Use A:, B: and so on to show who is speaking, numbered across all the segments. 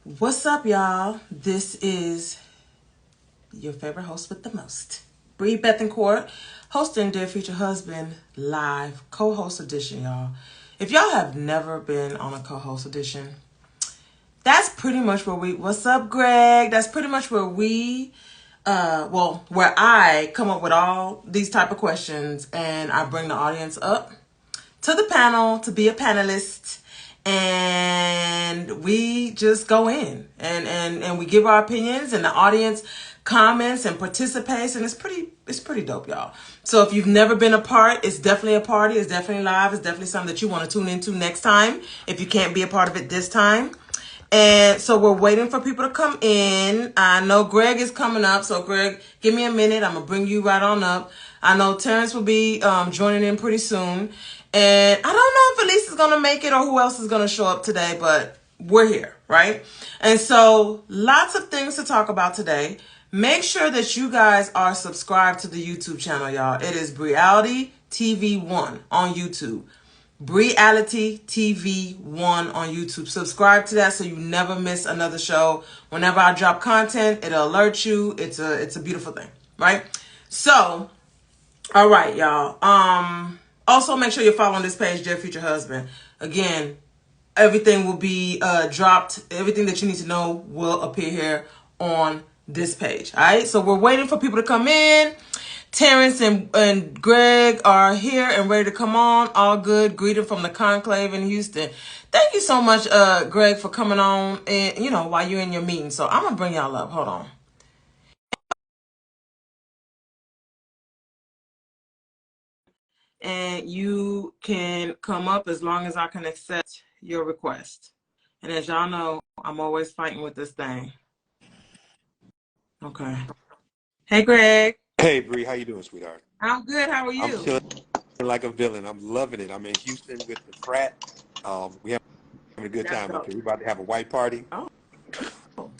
A: What's up, y'all? This is your favorite host with the most, Bree Bethencourt, hosting Dear Future Husband live co-host edition, y'all. If y'all have never been on a co-host edition, that's pretty much where we. What's up, Greg? That's pretty much where we. Where I come up with all these type of questions and I bring the audience up to the panel to be a panelist, and we just go in and we give our opinions, and the audience comments and participates, and it's pretty dope, y'all. So if you've never been a part, it's definitely a party, it's definitely live, it's definitely something that you want to tune into next time if you can't be a part of it this time. And so we're waiting for people to come in. I know Greg is coming up. So Greg, give me a minute. I'm going to bring you right on up. I know Terrence will be joining in pretty soon. And I don't know if Elise is going to make it or who else is going to show up today, but we're here, right? And so lots of things to talk about today. Make sure that you guys are subscribed to the YouTube channel, y'all. It is Reality TV 1 on YouTube. Reality TV 1 on YouTube. Subscribe to that so you never miss another show. Whenever I drop content, it'll alert you. It's a beautiful thing, right? So, all right, y'all. Also make sure you're following this page, Dear Future Husband. Again, everything will be dropped. Everything that you need to know will appear here on this page. All right. So we're waiting for people to come in. Terrence and Greg are here and ready to come on. All good. Greeting from the conclave in Houston. Thank you so much, Greg, for coming on. And while you're in your meeting. So I'm gonna bring y'all up. Hold on. And you can come up as long as I can accept your request. And as y'all know, I'm always fighting with this thing. Okay. Hey, Greg.
B: Hey, Bree, how you doing, sweetheart?
A: I'm good. How are
B: I'm
A: you?
B: chilling like a villain. I'm loving it. I'm in Houston with the frat. We having a good
A: That's
B: time up
A: dope.
B: here. We about to have a white party.
A: Oh,
B: Oh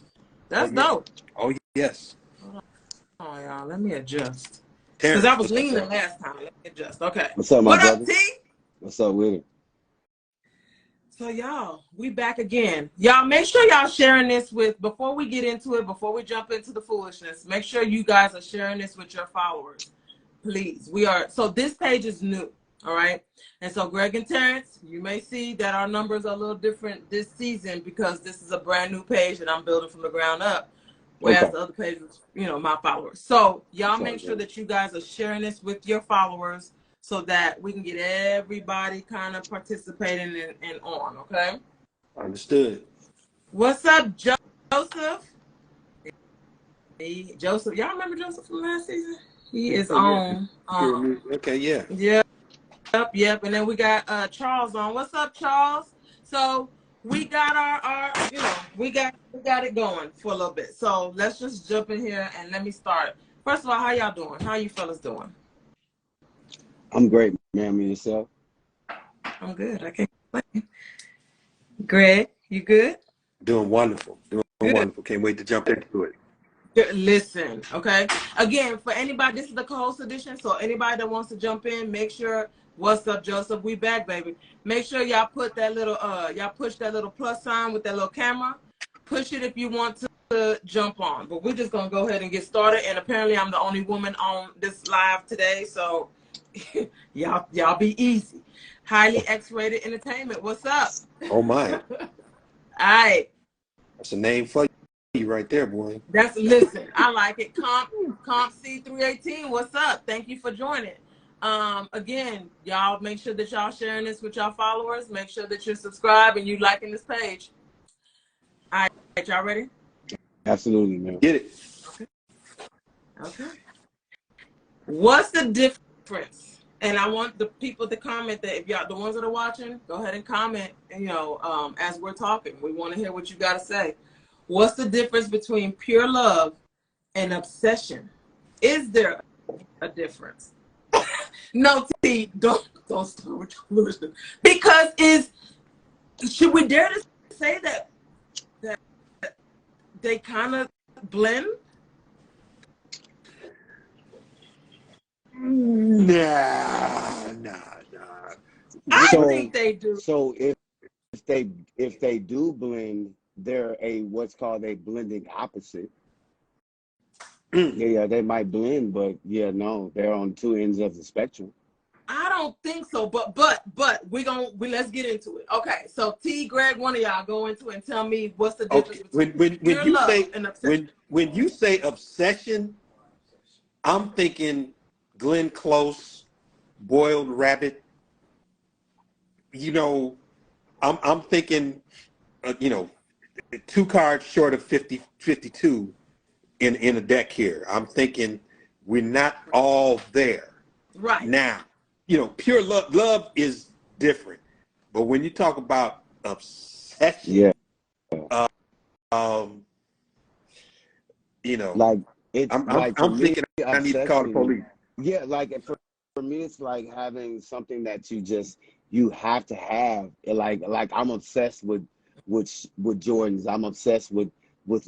A: that's
B: yeah.
A: dope.
B: Oh yes.
A: Hold on, y'all. Let me adjust. Because I
B: Terrence,
A: was
B: what's up,
A: leaning
B: sir?
A: last time. Let me adjust. Okay.
C: What's up, my
A: What up,
C: brother?
A: T?
C: What's up with it?
A: So, y'all, we back again. Y'all, make sure y'all sharing this with, before we get into it, before we jump into the foolishness, make sure you guys are sharing this with your followers. Please. So this page is new. All right. And so Greg and Terrence, you may see that our numbers are a little different this season because this is a brand new page that I'm building from the ground up. Whereas
C: Okay.
A: the other page was, my followers. So y'all
C: That's all
A: make sure
C: good.
A: that you guys are sharing this with your followers so that we can get everybody kind of participating and on. Okay.
B: Understood.
A: What's up, Joseph? Joseph, y'all remember Joseph from last season? He is
B: Oh yeah.
A: on.
B: Okay, yeah.
A: Yep. And then we got Charles on. What's up, Charles? So we got our we got it going for a little bit. So let's just jump in here and let me start. First of all, how y'all doing? How you fellas doing?
C: I'm great, man. Me yourself?
A: I'm good. I can't complain. Greg, you good?
B: Doing wonderful. Doing
A: Good.
B: wonderful. Can't wait to jump into it.
A: Listen, okay. Again, for anybody, this is the co-host edition. So anybody that wants to jump in, make sure. What's up, Joseph? We back, baby. Make sure y'all put that little y'all push that little plus sign with that little camera. Push it if you want to jump on. But we're just gonna go ahead and get started. And apparently, I'm the only woman on this live today, so y'all be easy. Highly X-rated entertainment. What's up?
B: Oh my.
A: All right.
B: That's a name for you right there, boy.
A: Listen, I like it. Comp C318. What's up? Thank you for joining. Again, y'all make sure that y'all sharing this with y'all followers. Make sure that you're subscribed and you liking this page. All right, y'all ready?
C: Absolutely, man.
B: Get it.
A: Okay. What's the difference? And I want the people to comment that if y'all, the ones that are watching, go ahead and comment. And, as we're talking, we want to hear what you got to say. What's the difference between pure love and obsession? Is there a difference? No, T, don't start with your foolishness. Because should we dare to say that they kind of blend?
B: Nah.
A: I
C: So,
A: think they do.
C: so if they do blend, they're a what's called a blending opposite. Yeah, they might blend, but yeah, no, they're on two ends of the spectrum.
A: I don't think so, but let's get into it. Okay, so T, Greg, one of y'all go into it and tell me what's the difference
B: Okay,
A: between
B: when
A: pure
B: you
A: love
B: say
A: and obsession.
B: when you say obsession, I'm thinking Glenn Close, Boiled Rabbit. You know, I'm thinking, you know, 2 cards short of 52 in a deck here. I'm thinking we're not all there.
A: Right.
B: Now, you know, pure love is different. But when you talk about obsession,
C: Yeah,
B: um, you know,
C: like it's like for
B: I'm
C: me,
B: thinking I need to call the
C: obsession.
B: police.
C: Yeah, like for me, it's like having something that you have to have. Like I'm obsessed with Jordans. I'm obsessed with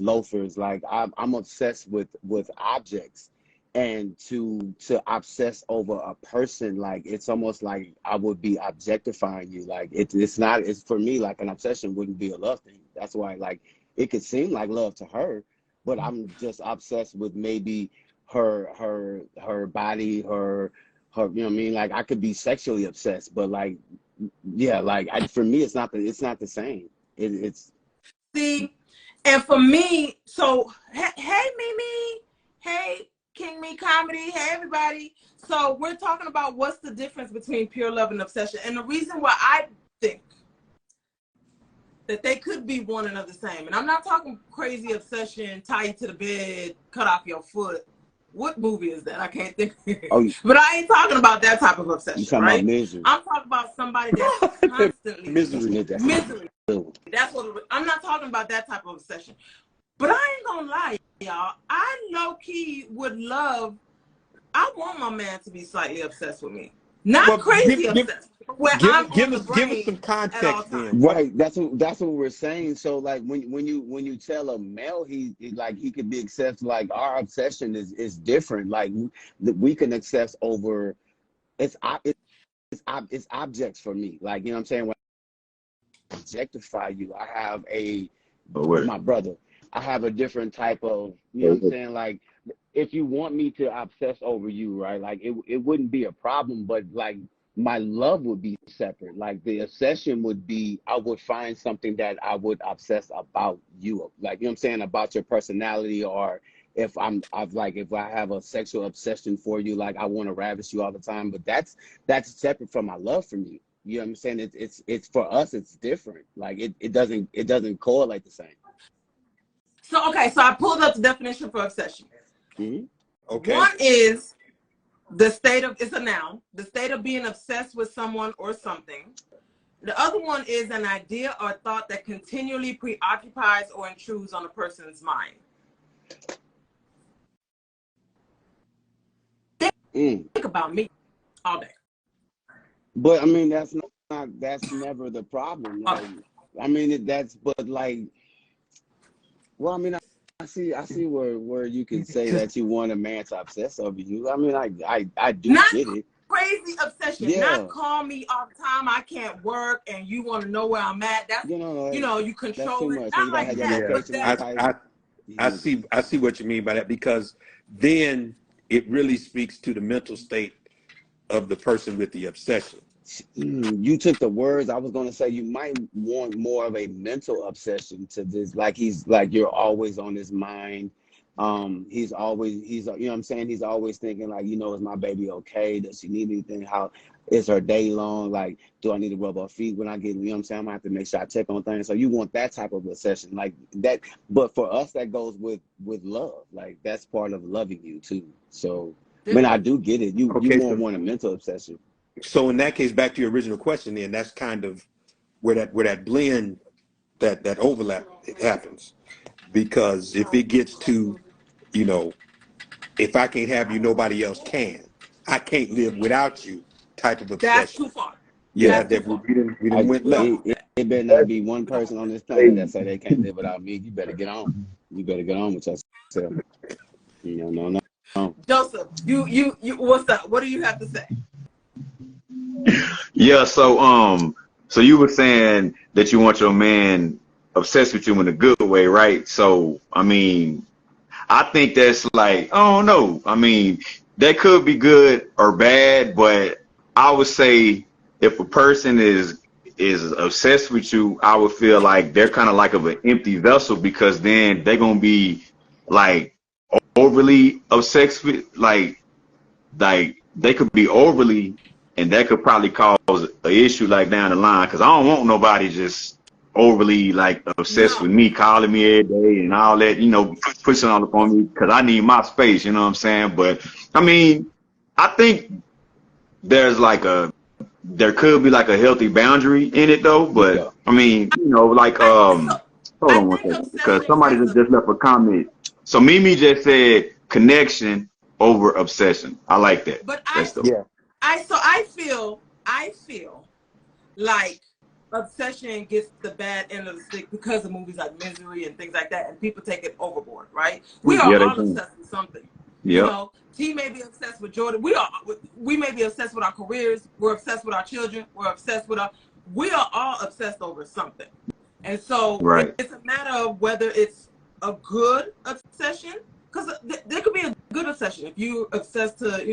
C: loafers. Like I'm obsessed with objects. And to obsess over a person, like it's almost like I would be objectifying you. Like it's not. It's for me like an obsession wouldn't be a love thing. That's why like it could seem like love to her, but I'm just obsessed with maybe her body, her, you know what I mean? Like I could be sexually obsessed, but like yeah, like for me it's not the same. It's
A: See, and for me, so hey Mimi, hey King Me Comedy, hey everybody. So we're talking about what's the difference between pure love and obsession, and the reason why I think that they could be one and the same. And I'm not talking crazy obsession, tie you to the bed, cut off your foot. What movie is that? I can't think.
C: oh,
A: But I ain't talking about that type of
C: you
A: obsession,
C: talking about
A: right?
C: misery.
A: I'm talking about somebody that's constantly
B: Misery.
C: That's
A: misery.
C: good.
A: That's what I'm not talking about that type of obsession. But I ain't gonna lie, y'all. I low key would love. I want my man to be slightly obsessed with me, not
B: Well,
A: crazy obsessed, where I'm on the
B: give us some
A: brain at all
B: context then.
A: times.
C: Right, that's what we're saying. So like when you tell a male he could be obsessed, like our obsession is different. Like we can obsess over it's objects for me. Like, you know what I'm saying? When I objectify you, I have my brother. I have a different type of, you know what I'm saying? Like if you want me to obsess over you, right? Like it wouldn't be a problem, but like my love would be separate. Like the obsession would be, I would find something that I would obsess about you. Like, you know what I'm saying? About your personality, or if if I have a sexual obsession for you, like I want to ravish you all the time, but that's separate from my love from you. You know what I'm saying? It's for us, it's different. Like it doesn't correlate the same.
A: So okay, so I pulled up the definition for obsession.
C: Mm-hmm.
B: Okay.
A: One is the state of, it's a noun, the state of being obsessed with someone or something. The other one is an idea or thought that continually preoccupies or intrudes on a person's mind. Think about me all day.
C: But I mean, that's never the problem. Like, I mean, but like, well, I mean, I see where you can say that you want a man to obsess over you. I mean, I do
A: Not
C: get it.
A: crazy obsession.
C: Yeah.
A: Not call me all the time. I can't work and you want to know where I'm at. That's, you control it.
C: So
A: Not
C: you gotta
A: like
C: have your
A: that. But
C: location
A: that's
C: tight.
B: I see what you mean by that, because then it really speaks to the mental state of the person with the obsession.
C: You took the words I was gonna say. You might want more of a mental obsession to this. Like he's like you're always on his mind. He's you know what I'm saying? He's always thinking like, is my baby okay? Does she need anything? How is her day long? Like, do I need to rub her feet when I get, you know what I'm saying? I'm gonna have to make sure I check on things. So you want that type of obsession, like that. But for us, that goes with love. Like that's part of loving you too. So I mean, I do get it. You
B: Okay,
C: won't want a mental obsession.
B: so in that case, back to your original question, then that's kind of where that blend, that overlap, it happens. Because if it gets to, if I can't have you, nobody else can. I can't live without you type of
A: that's
B: obsession.
A: too far.
B: Yeah,
A: That's too
B: that
A: far.
B: we didn't went
A: We don't
B: left.
A: want that.
C: It better not be one person on this planet that say they can't live without me. You better get on. You better get on with yourself. No.
A: Joseph, you what's up? What do you have to say?
D: Yeah, so you were saying that you want your man obsessed with you in a good way, right? So, I mean, I think that's like, I don't know. I mean, that could be good or bad, but I would say if a person is obsessed with you, I would feel like they're kind of like of an empty vessel because then they're gonna be like overly obsessed with like they could be overly, and that could probably cause an issue like down the line. Because I don't want nobody just overly like obsessed
A: No.
D: with me, calling me every day and all that, pushing all up on me because I need my space. You know what I'm saying? But I mean, I think there's like there could be like a healthy boundary in it though.
C: Yeah.
D: But I mean, like
A: So
D: hold
A: I
D: on one
A: think
D: second because
A: obsession
D: somebody
A: has a
D: just left a comment. So Mimi just said connection over obsession. I like that.
A: but
D: That's dope.
C: Yeah.
A: I feel like obsession gets the bad end of the stick because of movies like Misery and things like that, and people take it overboard, right? We are
D: Yeah, they
A: all
D: can.
A: obsessed with something. You
D: Yep.
A: know, T may be obsessed with Jordan. We may be obsessed with our careers. We're obsessed with our children. We are all obsessed over something. And so
D: Right.
A: it's a matter of whether it's a good obsession, because there could be a good obsession if you obsessed to,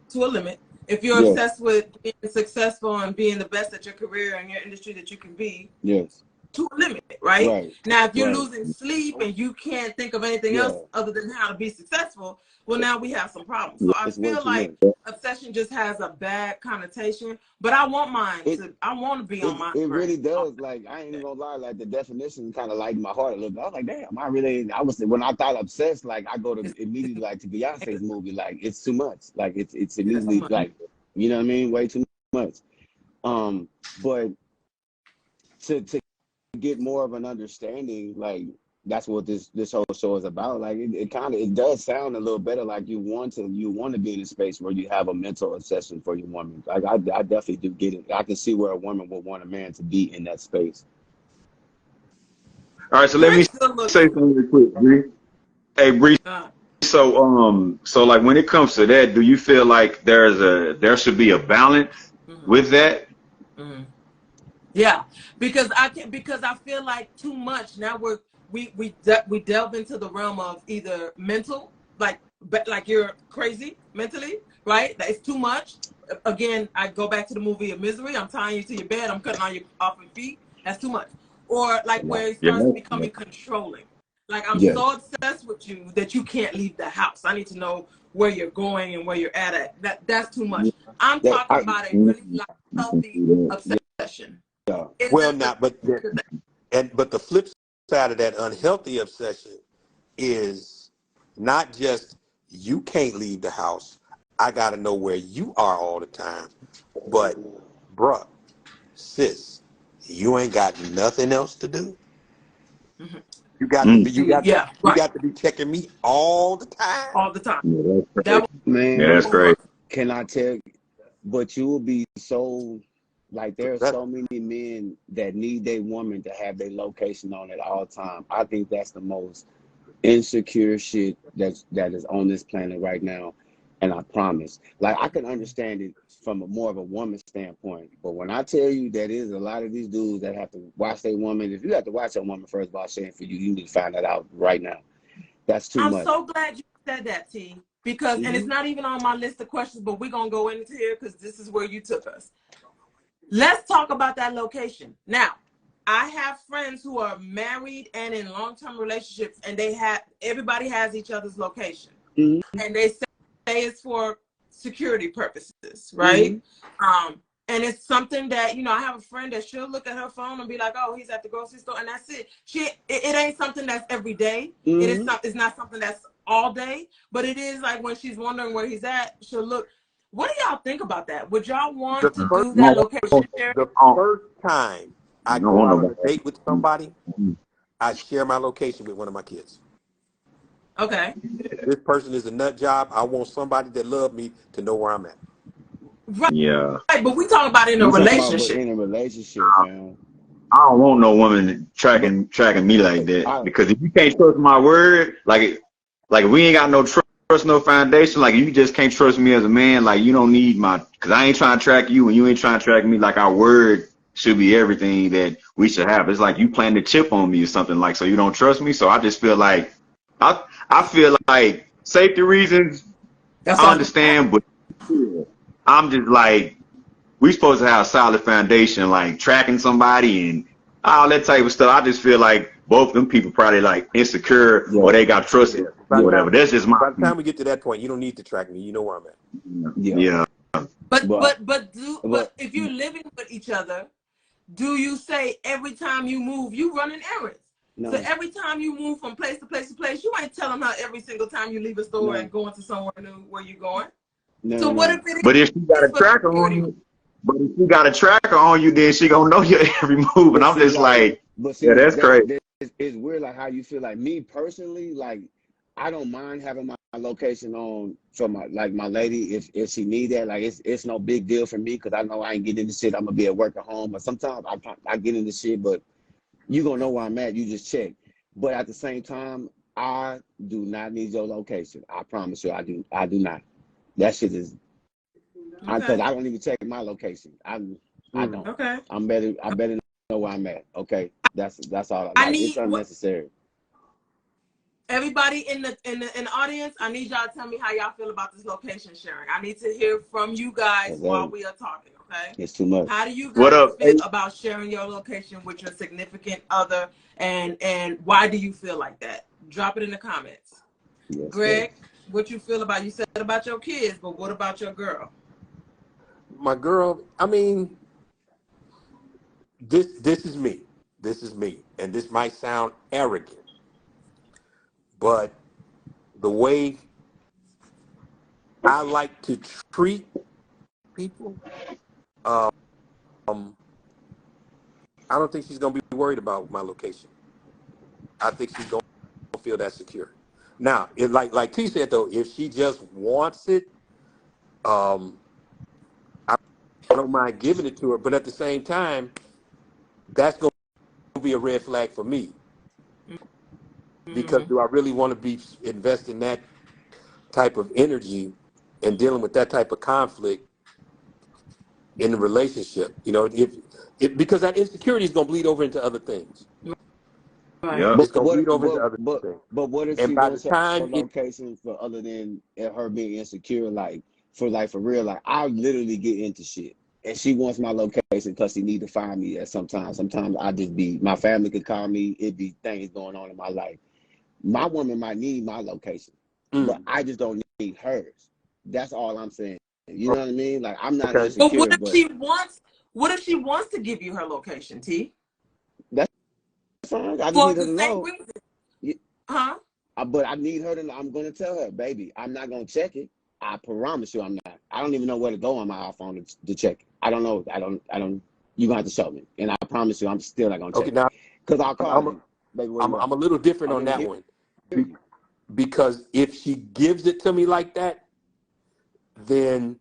A: to a limit. If you're
C: Yeah.
A: obsessed with being successful and being the best at your career and your industry that you can be,
C: Yes.
A: to a limit, right?
C: Right.
A: Now, if you're
C: Right.
A: losing sleep and you can't think of anything
C: Yeah.
A: else other than how to be successful, well, now we have some problems. So I
C: It's way
A: feel
C: too
A: like
C: much.
A: obsession just has a bad connotation, but I want I want to be on my
C: It
A: brain.
C: really does. Like, I ain't even gonna lie. Like, the definition kind of lightened my heart a little bit. I was like, damn. I was when I thought obsessed. Like, I go to
A: It's,
C: immediately like to Beyonce's movie. Like, it's too much. Like, it's
A: it's too
C: immediately
A: much.
C: like, you know what I mean? Way too much. But to get more of an understanding, like that's what this whole show is about. Like it does sound a little better like you want to be in a space where you have a mental obsession for your woman. Like I definitely do get it. I can see where a woman would want a man to be in that space.
D: All right. So let me
A: Chris still looks.
D: say something real quick, Bree. Hey, Bree.
A: Uh,
D: So like when it comes to that, do you feel like there should be a balance
A: mhm,
D: with that?
A: mhm. Yeah, because I feel like too much now we delve into the realm of either mental, like you're crazy mentally, right? That it's too much. Again, I go back to the movie of Misery. I'm tying you to your bed. I'm cutting all you off your feet. That's too much. Or like where it
D: Yeah.
A: starts becoming controlling. Like I'm
C: Yes.
A: so obsessed with you that you can't leave the house. I need to know where you're going and where you're at. That's too much. I'm
C: That
A: talking about a really like, healthy obsession.
C: yeah.
B: Well,
A: Isn't
B: not, but the flip side of that unhealthy obsession is not just you can't leave the house. I got to know where you are all the time. But, bruh, sis, you ain't got nothing else to do.
A: Mhm.
B: You got to be,
A: Yeah,
B: you
A: right.
B: got to be checking me all the time.
A: All the time.
D: Yeah, that's
A: That
D: crazy. Yeah,
C: Man,
D: that's
A: will
D: crazy.
A: work.
C: can I tell you? But you will be so like there are
B: That,
C: so many men that need their woman to have their location on at all time. I think that's the most insecure shit that is on this planet right now. And I promise, like I can understand it from more of a woman standpoint, but when I tell you that is a lot of these dudes that have to watch their woman. If you have to watch a woman first of all, saying for you, you need to find that out right now. That's too
A: I'm
C: much.
A: so glad you said that, T. Because and it's
C: Hmm.
A: not even on my list of questions, but we're gonna go into here because this is where you took us. Let's talk about that location. Now, I have friends who are married and in long-term relationships, and everybody has each other's location.
C: Hmm.
A: And they say it's for security purposes,
C: Hmm.
A: right? And it's something that I have a friend that she'll look at her phone and be like, "Oh, he's at the grocery store," and that's it. It ain't something that's every day.
C: Hmm.
A: It's not something that's all day, but it is like when she's wondering where he's at, she'll look. What do y'all think about that? Would y'all
B: the
A: want to
B: first
A: do
D: I
A: that
D: don't
A: location sharing?
B: the
D: want,
B: first time
D: I
B: I
D: don't
B: go
D: want
B: out on a
D: nobody.
B: date with somebody, I share my location with one of my kids.
A: Okay,
B: This person is a nut job. I want somebody that love me to know where I'm at.
A: right.
D: Yeah.
A: But we talking about in a
C: We talking about
A: relationship.
C: in a relationship, fam.
D: I don't want no woman
C: But
D: tracking me like that
C: I
D: because if you can't trust my word, like if we ain't got no trust, no foundation, like you just can't trust me as a man, like you don't need because I ain't trying to track you and you ain't trying to track me. Like our word should be everything that we should have. It's like you planted a chip on me or something, like, so you don't trust me. So I just feel like I feel like safety reasons
A: That's
D: I
A: all that matters.
D: understand, but I'm just like, we supposed to have a solid foundation, like tracking somebody and all that type of stuff. I just feel like both of them people probably like insecure
C: Yeah.
D: or they got trust issues,
C: Yeah.
D: whatever. That's just my
E: By the time we get to that point, you don't need to track me. You know where I'm at.
C: Yeah.
A: But if you're living with each other, do you say every time you move, you running errands?
C: No.
A: So every time you move from place to place to place, you ain't telling her every single time you leave a store
C: No.
A: and going to somewhere new where you're going.
C: No,
A: So
C: no.
A: what if it is?
D: But if she got a
A: for
D: tracker on
A: security?
D: you, but if she got a tracker on you, then she gonna know your every move. And
C: But
D: I'm
C: see,
D: just like,
C: but see,
D: yeah, that's crazy.
C: it's weird, like how you feel. Like me personally, like I don't mind having my location on for my lady if she need that. Like it's no big deal for me because I know I ain't getting into shit. I'm gonna be at work at home, but sometimes I get into shit. But you gonna know where I'm at. You just check. But at the same time, I do not need your location. I promise you, I do not. That shit is because I don't even check my location. I don't.
A: Okay.
C: I better know where I'm at. Okay, that's all.
A: I
C: Like,
A: need
C: it's unnecessary.
A: everybody in the audience. I need y'all to tell me how y'all feel about this location sharing. I need to hear from you guys while we are talking. Okay.
C: It's too much.
A: How do you
D: What
A: guys
D: up?
A: feel about sharing your location with your significant other, and why do you feel like that? Drop it in the comments.
C: Yes,
A: Greg, what you feel about? You said about your kids, but what about your girl?
E: My girl, I mean, this is me. This is me. And this might sound arrogant, but the way I like to treat people, I don't think she's gonna be worried about my location. I think she's gonna feel that secure. Now, if like T said though, if she just wants it, I don't mind giving it to her, but at the same time, that's gonna be a red flag for me. Because do I really want to be investing that type of energy and dealing with that type of conflict in the relationship? You know, because that insecurity is going to bleed over into other things.
A: Right.
D: Yeah.
E: It's going to bleed over into other things.
C: But what if
E: And
C: she
E: by the
C: wants her
E: time
C: location for other than her being insecure? Like for real, like I literally get into shit. And she wants my location because she need to find me at sometimes. Sometimes I just be, my family could call me. It be things going on in my life. My woman might need my location, but I just don't need hers. That's all I'm saying. You know what I mean? Like I'm not insecure.
A: But what if she wants to give you her location, T?
C: That's fine. I just
A: For
C: need her
A: the
C: to
A: same
C: know.
A: reason. Huh?
C: But I need her to. I'm gonna tell her, baby, I'm not gonna check it. I promise you, I'm not. I don't even know where to go on my iPhone to check it. I don't know. I don't. You gonna have to show me, and I promise you, I'm still not gonna check
E: Okay, now
C: it. Because I'll call you, baby. Where
E: I'm
C: you at?
E: a little different on that one. Because if she gives it to me like that, then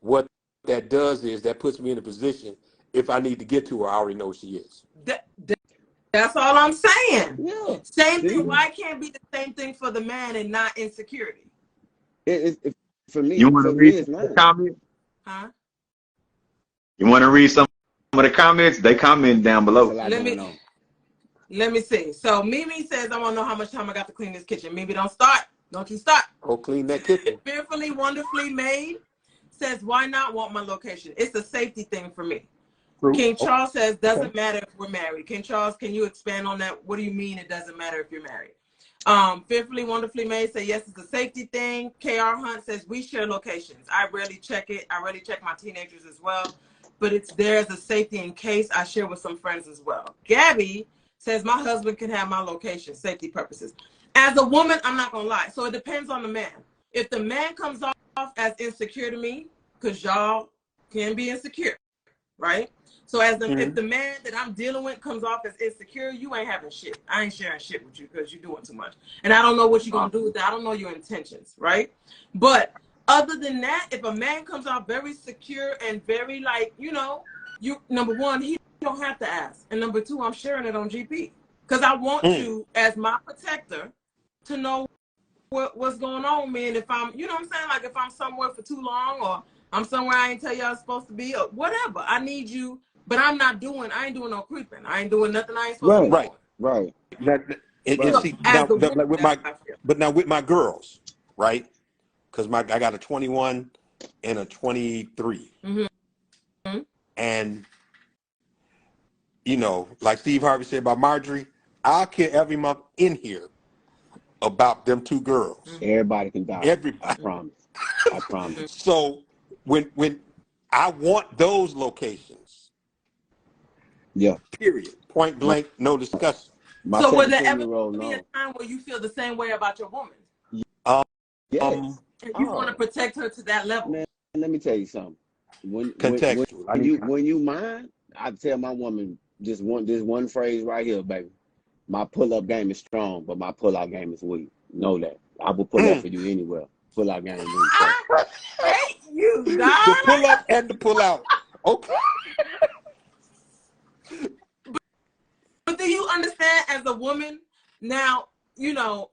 E: what that does is that puts me in a position, if I need to get to her, I already know who she is.
A: That's all I'm saying.
C: Yeah.
A: Same thing. Why can't be the same thing for the man and not insecurity?
C: For me,
D: You want to read some of the comments?
A: Huh?
D: You want to read some of the comments? They comment down below.
A: Let me see. So Mimi says, I want to know how much time I got to clean this kitchen. Mimi, don't start. Don't you start.
E: Oh, clean that kitchen.
A: Fearfully, wonderfully made says, why not want my location? It's a safety thing for me.
E: True.
A: King Charles says, doesn't matter if we're married. King Charles, can you expand on that? What do you mean it doesn't matter if you're married? Fearfully, wonderfully made say, yes, it's a safety thing. KR Hunt says, we share locations. I rarely check it. I rarely check my teenagers as well. But it's there as a safety in case. I share with some friends as well. Gabby says, my husband can have my location, safety purposes. As a woman, I'm not going to lie. So it depends on the man. If the man comes off as insecure to me, because y'all can be insecure, right? So if the man that I'm dealing with comes off as insecure, you ain't having shit. I ain't sharing shit with you because you're doing too much. And I don't know what you're going to do with that. I don't know your intentions, right? But other than that, if a man comes off very secure and very like, number one, he don't have to ask. And number two, I'm sharing it on GP. Because I want you, as my protector, to know what's going on with me. And if I'm, you know what I'm saying? Like if I'm somewhere for too long or I'm somewhere I ain't tell you I was supposed to be or whatever, I need you but I ain't doing no creeping. I ain't doing nothing I ain't supposed to be
C: Right,
A: doing.
C: right,
E: And
A: So
E: see
A: as
E: now,
A: the woman,
E: like with
A: that's
E: my,
A: how I feel.
E: but now with my girls, right? Because I got a 21 and a 23,
A: Mm-hmm.
E: and you know, like Steve Harvey said about Marjorie, I'll care every month in here about them two girls.
C: everybody can vouch. I
E: Everybody.
C: promise. I promise.
E: So when I want those locations,
C: Yeah.
E: period, point
C: My,
E: blank, no discussion.
C: my
A: So will there ever
C: 17-year-old
A: be a
C: know.
A: time where you feel the same way about your woman,
C: Yes.
A: and you want to
E: Oh,
A: protect her to that level?
C: Man, let me tell you something. When
E: contextual. I need
C: when you mind, I tell my woman this one phrase right here, baby. My pull-up game is strong, but my pull-out game is weak. Know that. I will pull up for you anywhere. Pull-out game weak. So
A: I hate you, dog.
E: the pull up and the pull out. Okay.
A: But do you understand, as a woman now, now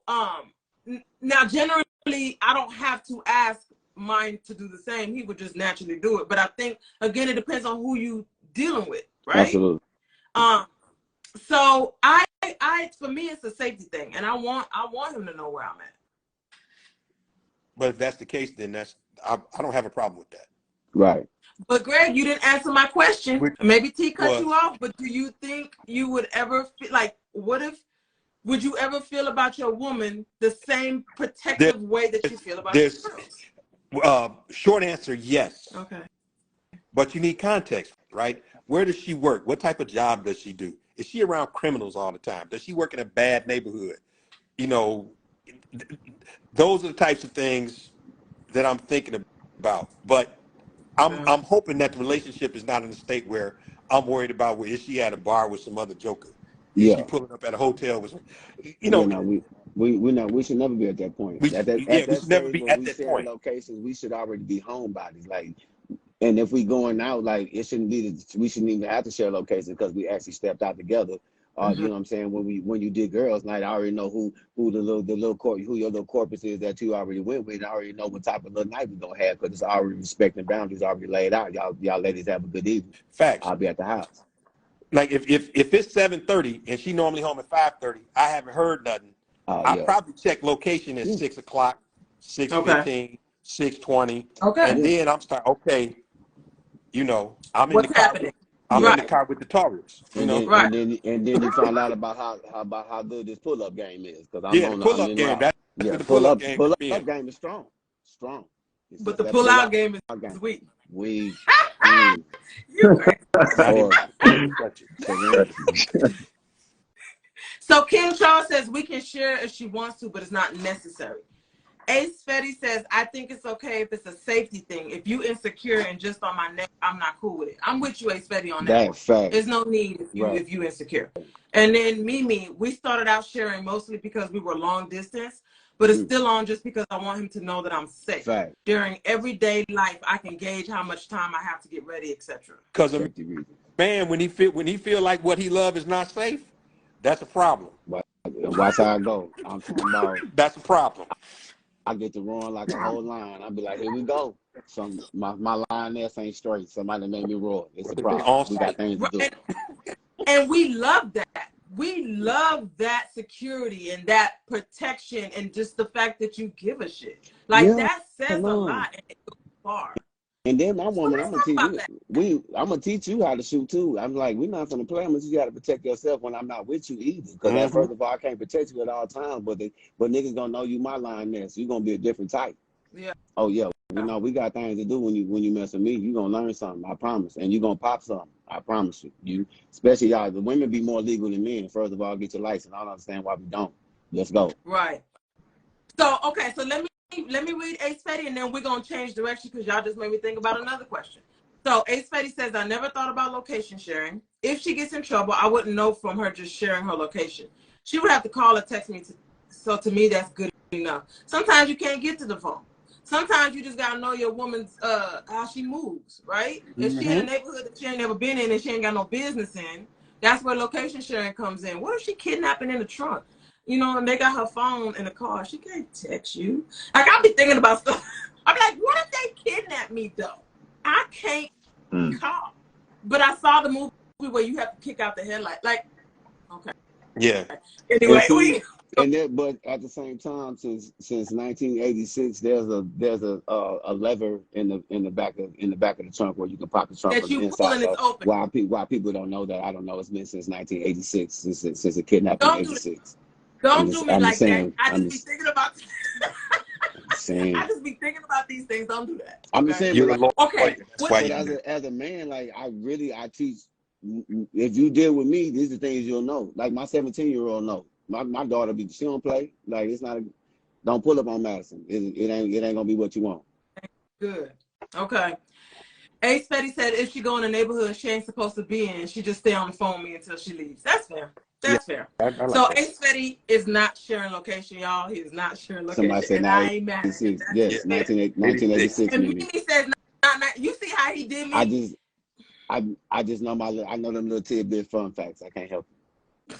A: generally I don't have to ask mine to do the same. He would just naturally do it. But I think, again, it depends on who you dealing with, right?
C: absolutely.
A: So I for me it's a safety thing, and I want him to know where I'm at.
E: But if that's the case, then I don't have a problem with that.
C: Right.
A: But Greg, you didn't answer my question.
E: Which
A: Maybe T cut
E: was
A: you off, but do you think you would ever feel like, would you ever feel about your woman the same protective way that you feel about your
E: this
A: girls?
E: short answer, yes.
A: Okay.
E: But you need context, right? Where does she work? What type of job does she do? Is she around criminals all the time? Does she work in a bad neighborhood? You know, those are the types of things that I'm thinking about. But I'm hoping that the relationship is not in a state where I'm worried about, is she at a bar with some other joker? Is she
C: Yeah.
E: pulling up at a hotel with some, you
C: Yeah,
E: know,
C: no, we should never be at that point.
E: we
C: At
E: we
C: that
E: should never
C: stage
E: be
C: where
E: at
C: we
E: that
C: share
E: point.
C: locations, we should already be homebodies. Like, and if we going out, like it shouldn't be we shouldn't even have to share locations because we actually stepped out together. You know what I'm saying? When you did girls' night, I already know who who your little corpus is that you already went with. I already know what type of little night we're gonna have because it's already respecting boundaries already laid out. Y'all ladies have a good evening.
E: Facts.
C: I'll be at the house.
E: Like if it's 7:30 and she normally home at 5:30, I haven't heard nothing. I
C: Yeah.
E: probably check location at
C: Yeah.
E: 6 o'clock,
A: Okay.
E: 6:15, 6:20,
A: Okay.
E: and
C: Yeah.
E: then I'm start. Okay, you know, I'm in the
A: What's
E: car.
A: happening?
E: I'm
C: Yeah.
E: in the
A: Right.
E: car with the Taurus. You
C: And
E: know,
C: then
A: Right.
C: you find out about how good this pull up game is because
E: yeah, the pull
C: I'm
E: up
C: in
E: game.
C: route.
E: That's
C: Yeah,
E: where the pull up game
C: pull
E: come
C: up
E: in.
C: game is strong, strong. It's
A: But
C: just
A: the
C: that
A: pull
C: pull
A: out
C: out
A: game
C: game.
A: is weak.
C: We mm,
A: You crazy.
E: Not even
C: horrible,
E: touch it.
C: torrential.
A: So Kim Charles says we can share if she wants to, but it's not necessary. Ace Fetty says, I think it's okay if it's a safety thing. If you insecure and just on my neck, I'm not cool with it. I'm with you, Ace Fetty, on that
C: That
A: one.
C: fact,
A: There's no need
C: right?
A: if you insecure. And then Mimi, we started out sharing mostly because we were long distance, but it's still on just because I want him to know that I'm safe.
C: Fact.
A: During everyday life, I can gauge how much time I have to get ready, etc.
E: Because a
C: Safety reasons.
E: man, when he feel like what he love is not safe, that's a problem.
C: Watch how I go. I'm talking about.
E: That's a problem.
C: I get to run like a whole line. I'll be like, here we go. My lioness ain't straight. Somebody made me roar. It's a problem.
E: On
C: We got
E: site.
C: things to do.
A: And we love that. We love that security and that protection and just the fact that you give a shit. Like,
C: Yeah,
A: that says
C: come
A: a
C: on.
A: lot and it goes far.
C: And then my
A: So
C: woman,
A: let's
C: I'm gonna
A: talk
C: teach
A: about that.
C: I'm gonna teach you how to shoot too. I'm like, we're not gonna play. I'm gonna teach you how to protect yourself when I'm not with you either. Because first of all, I can't protect you at all times, but niggas gonna know you my lioness. You're gonna be a different type.
A: Yeah.
C: Oh yeah, we got things to do when you mess with me. You gonna learn something, I promise. And you gonna pop something, I promise you. You especially y'all, the women be more legal than men. First of all, get your license. I don't understand why we don't. Let's go.
A: Right. So, okay, so let me read Ace Fetty and then we're gonna change direction because y'all just made me think about another question. So Ace Fetty says, I never thought about location sharing. If she gets in trouble, I wouldn't know from her just sharing her location. She would have to call or text me. So to me, that's good enough. Sometimes you can't get to the phone. Sometimes you just gotta know your woman's how she moves, right? If she in a neighborhood that she ain't never been in and she ain't got no business in, that's where location sharing comes in. What if she kidnapping in the trunk? You know, and they got her phone in the car. She can't text you. Like, I'll be thinking about stuff. I'm like, what if they kidnap me though? I can't call. but I saw the movie where you have to kick out the headlight. Like, okay.
E: Yeah.
A: Anyway,
C: And see, and that, but at the same time, since 1986, there's a lever in the back of the trunk where you can pop the trunk
A: that
C: from
A: you
C: the
A: pull
C: inside.
A: and it's
C: So
A: open.
C: why people don't know that, I don't know. It's been since 1986, since the kidnapping in
A: Don't do that.
C: '86.
A: Don't do me
C: I'm
A: like
C: just
A: that.
C: saying.
A: I just be thinking about.
C: Saying.
A: I just be thinking about these things. Don't do that.
C: I'm just saying,
E: You're
C: but
E: a lawyer.
A: Okay.
E: That's why
C: but
E: you
C: as a man, like I teach. If you deal with me, these are things you'll know. Like my 17-year-old know. My daughter she don't play. Like it's not. Don't pull up on Madison. It ain't gonna be what you want.
A: Good. Okay. Ace Fetty said if she go in a neighborhood she ain't supposed to be in, she just stay on the phone with me until she leaves. That's fair. That's fair.
E: I like
A: So
E: that.
A: Ace Fetty is not sharing location, y'all. He is not sharing
C: Somebody
A: location,
C: said
A: and I ain't mad at him.
C: 1986.
A: That's
C: Yes,
A: fair.
C: 1986,
A: And
C: Mimi.
A: Mimi says not. You see how he did me?
C: I just know I know them little tidbit fun facts. I can't help it.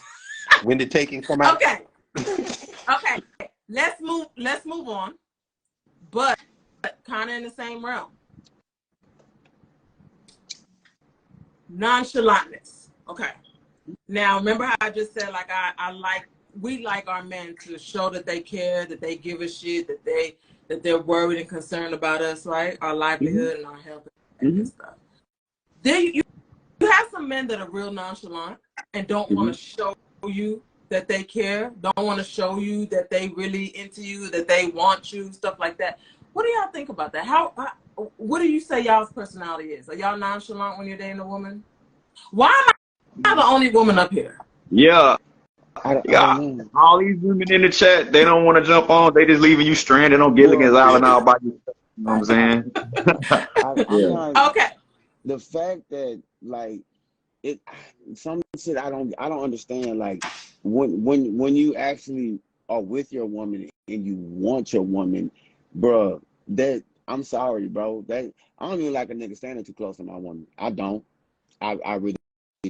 E: When did Taking come out?
A: Okay. Okay. Let's move on. But kind of in the same realm. Nonchalantness. Okay. Now remember how I just said like we like our men to show that they care, that they give a shit, that they're worried and concerned about us, right? Our livelihood and our health and stuff. There you have some men that are real nonchalant and don't want to show you that they care, don't want to show you that they really into you, that they want you, stuff like that. What do y'all think about that? What do you say y'all's personality is? Are y'all nonchalant when you're dating a woman? Why am I the only woman up here?
D: Yeah.
C: I don't know.
D: All these women in the chat, they don't want to jump on. They just leaving you stranded on Gilligan's Island all by yourself. You know what I'm saying?
C: I'm not.
A: Okay.
C: The fact that like it, some shit I don't understand. Like when you actually are with your woman and you want your woman, bruh, that I'm sorry, bro. That I don't even like a nigga standing too close to my woman. I don't. I really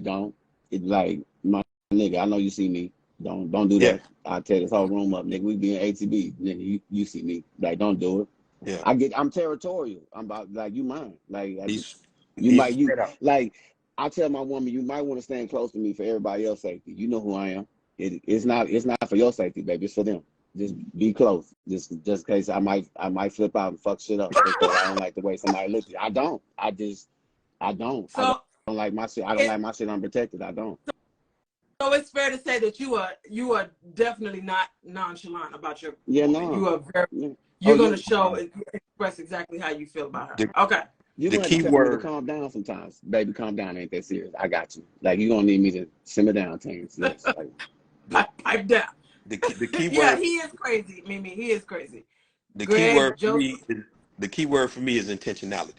C: don't. It like my nigga. I know you see me. Don't do that. I'll tear this whole room up, nigga. We be in ATB, nigga. You see me. Like, don't do it.
E: Yeah.
C: I'm territorial. I'm about like you mine. Like
E: He's
C: you
E: spread out.
C: like I tell my woman you might want to stand close to me for everybody else's safety. You know who I am. It's not for your safety, baby. It's for them. Just be close. Just in case I might flip out and fuck shit up because I don't like the way somebody looks at you. I don't. I don't.
A: So
C: I don't like my shit. I don't like my shit unprotected. I don't.
A: So it's fair to say that you are definitely not nonchalant about your
C: Yeah,
A: woman.
C: no.
A: You are very.
C: Yeah.
A: You're gonna express exactly how you feel about her. Okay.
C: You're
E: The
C: gonna
E: key
C: have to tell me to
E: word.
C: calm down sometimes. Baby, calm down. Ain't that serious. I got you. Like, you're gonna need me to simmer down, Terrence. Yes. Like,
A: Pipe down.
E: The key
A: Yeah,
E: word.
A: he is crazy, Mimi. He is crazy.
E: The
A: Greg,
E: key word for
A: Joseph.
E: me is intentionality.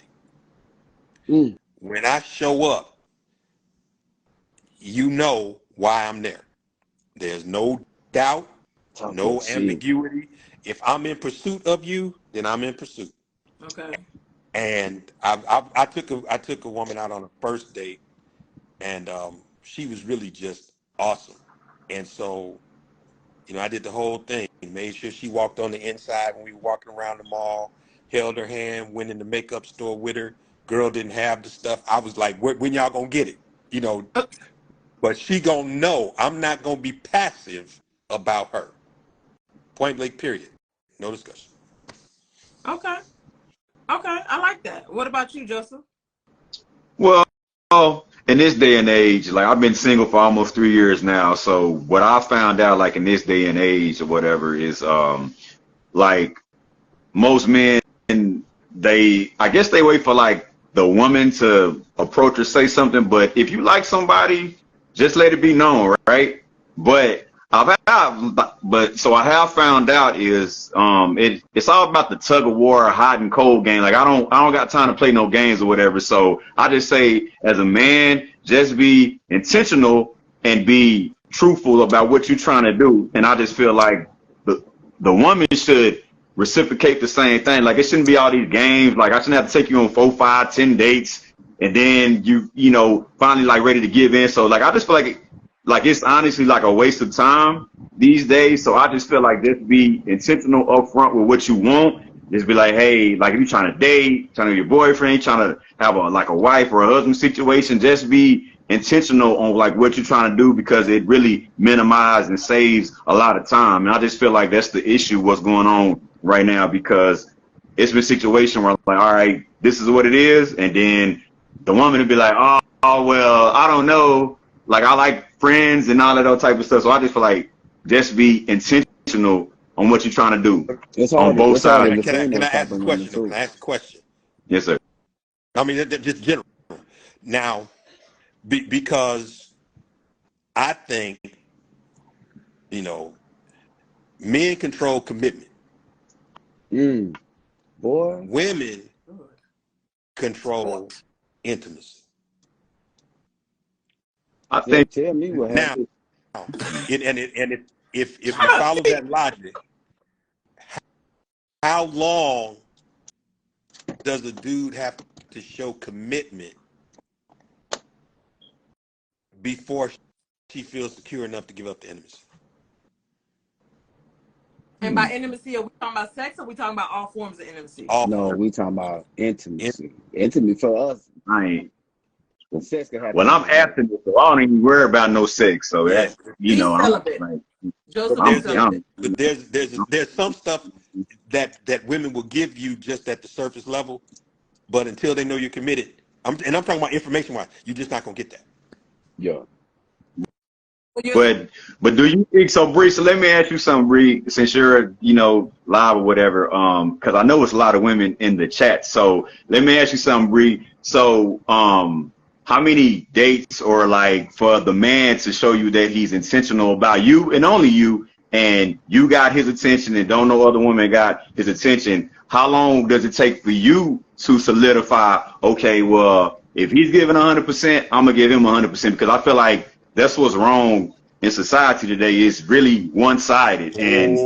C: mm.
E: When I show up, you know why I'm there. There's no doubt,
C: Talk
E: no
C: your shit.
E: ambiguity. If I'm in pursuit of you, then I'm in pursuit.
A: Okay.
E: And I took a woman out on a first date, and she was really just awesome. And so, I did the whole thing. Made sure she walked on the inside when we were walking around the mall. Held her hand. Went in the makeup store with her. Girl didn't have the stuff. I was like, when y'all gonna get it? But she gonna know I'm not gonna be passive about her. Point blank. Period. No discussion.
A: Okay. Okay. I like that. What about you, Joseph?
D: Well, in this day and age, like I've been single for almost 3 years now. So what I found out, like in this day and age or whatever, is like most men, I guess they wait for like the woman to approach or say something. But if you like somebody, just let it be known, right? But so I have found out is it's all about the tug of war, hot and cold game. Like I don't got time to play no games or whatever. So I just say as a man, just be intentional and be truthful about what you're trying to do. And I just feel like the woman should reciprocate the same thing. Like it shouldn't be all these games. Like I shouldn't have to take you on 4, 5, 10 dates and then you know finally like ready to give in. So like I just feel like it's honestly like a waste of time these days. So I just feel like just be intentional upfront with what you want just be like, hey, like if you're trying to date, trying to be your boyfriend, trying to have a like a wife or a husband situation, just be intentional on like what you're trying to do, because it really minimizes and saves a lot of time. And I just feel like that's the issue what's going on right now, because it's been a situation where I'm like, all right, this is what it is, and then the woman would be like, oh well, I don't know, like I like friends and all of that type of stuff. So I just feel like just be intentional on what you're trying to do
C: It's
D: on
C: hard.
D: both
C: It's hard to
D: sides.
C: defend
E: Can I
C: those type
E: ask a
C: of women
E: question? Can
C: too.
E: I ask a question?
D: Yes, sir.
E: I mean, just general. Now, because I think, you know, men control commitment.
C: Boy,
E: Women control intimacy.
D: I
C: yeah.
D: think
C: Tell me what
E: Now,
C: happened.
E: if you follow that logic, how long does a dude have to show commitment before she feels secure enough to give up the intimacy?
A: And by intimacy, are we talking about sex, or are we talking about all forms of intimacy?
C: No, we talking about intimacy. Intimacy for us.
D: I ain't.
C: The sex can happen.
D: Well, I'm abstinent, so I don't even worry about no sex. So
E: Yeah.
D: that, you
A: He's
D: know, I'm
A: celibate.
D: like,
A: Joseph
E: But
A: is celibate.
E: there's some stuff that women will give you just at the surface level, but until they know you're committed, I'm talking about information wise, you're just not gonna get that.
C: Yeah.
D: but do you think so, Bree? So let me ask you something, Bree, since you're, you know, live or whatever, because I know it's a lot of women in the chat. So let me ask you something, Bree. So how many dates, or like for the man to show you that he's intentional about you and only you, and you got his attention and don't know other women got his attention, how long does it take for you to solidify, okay, well, if he's giving 100%, I'm gonna give him 100%? Because I feel like that's what's wrong in society today. Is really one-sided, and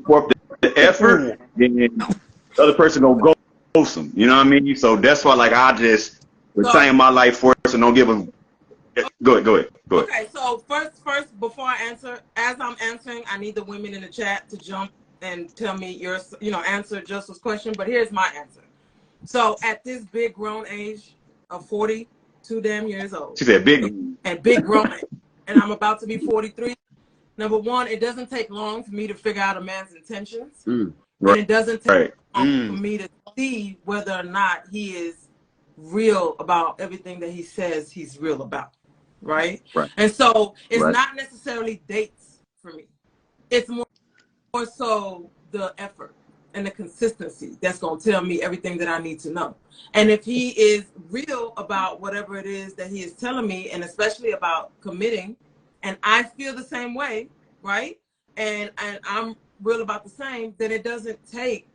D: for the effort, then the other person gonna ghost them. You know what I mean? So that's why, like, I just retain my life force and don't give a. Go ahead.
A: Okay, so first, before I answer, as I'm answering, I need the women in the chat to jump and tell me answer Joseph's question. But here's my answer. So at this big grown age of 42 damn years old.
D: She said big.
A: And big grown age, and I'm about to be 43. Number one, it doesn't take long for me to figure out a man's intentions. And it doesn't take long for me to see whether or not he is real about everything that he says he's real about. Right? And so it's not necessarily dates for me. It's more so the effort and the consistency that's going to tell me everything that I need to know. And if he is real about whatever it is that he is telling me, and especially about committing, and I feel the same way, right? And I'm real about the same, then it doesn't take,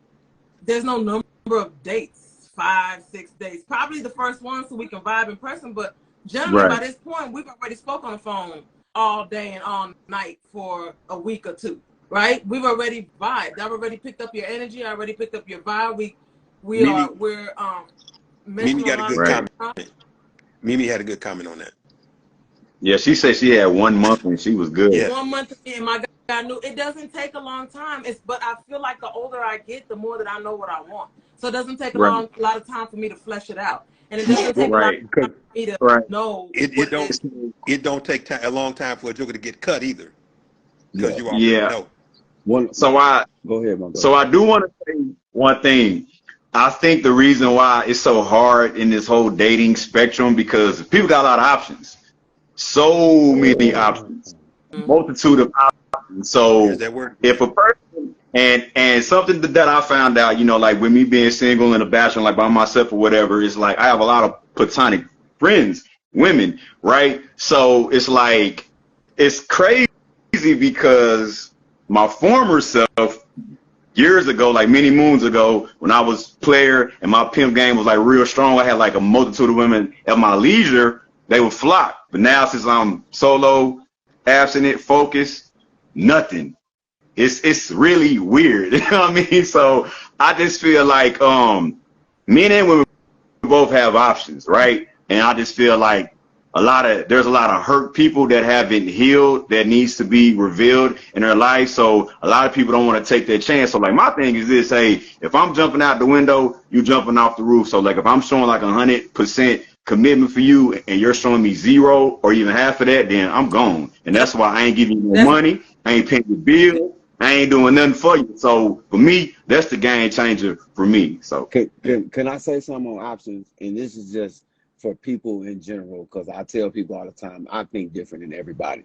A: there's no number of dates, 5, 6 days. Probably the first one so we can vibe in person, but generally by this point, we've already spoke on the phone all day and all night for a week or two. Right? We've already vibed. I've already picked up your energy. I already picked up your vibe. We're
E: Mimi got a good comment. Mimi had a good comment on that.
D: Yeah, she said she had 1 month and she was good.
E: Yeah.
A: 1 month and my guy knew. It doesn't take a long time. But I feel like the older I get, the more that I know what I want. So it doesn't take a lot of time for me to flesh it out. And it doesn't take a lot of time for me to know.
E: It don't take a long time for a joker to get cut either. Because you already know.
C: Go ahead, my brother.
D: So I do want to say one thing. I think the reason why it's so hard in this whole dating spectrum, because people got a lot of options. So many options. Multitude of options. So if a person, and something that I found out, you know, like with me being single and a bachelor, like by myself or whatever, it's like I have a lot of platonic friends, women, right? So it's like, it's crazy because my former self, years ago, like many moons ago, when I was player and my pimp game was like real strong, I had like a multitude of women at my leisure. They would flock. But now since I'm solo, abstinent, focused, nothing. It's really weird. You know what I mean? So I just feel like men and women both have options, right? And I just feel like there's a lot of hurt people that haven't healed that needs to be revealed in their life. So a lot of people don't want to take that chance. So like my thing is this, hey, if I'm jumping out the window, you jumping off the roof. So like if I'm showing like 100% commitment for you and you're showing me 0 or even half of that, then I'm gone. And that's why I ain't giving you no money. I ain't paying your bill. I ain't doing nothing for you. So for me, that's the game changer for me. So
C: Can I say something on options? And this is just for people in general, because I tell people all the time, I think different than everybody.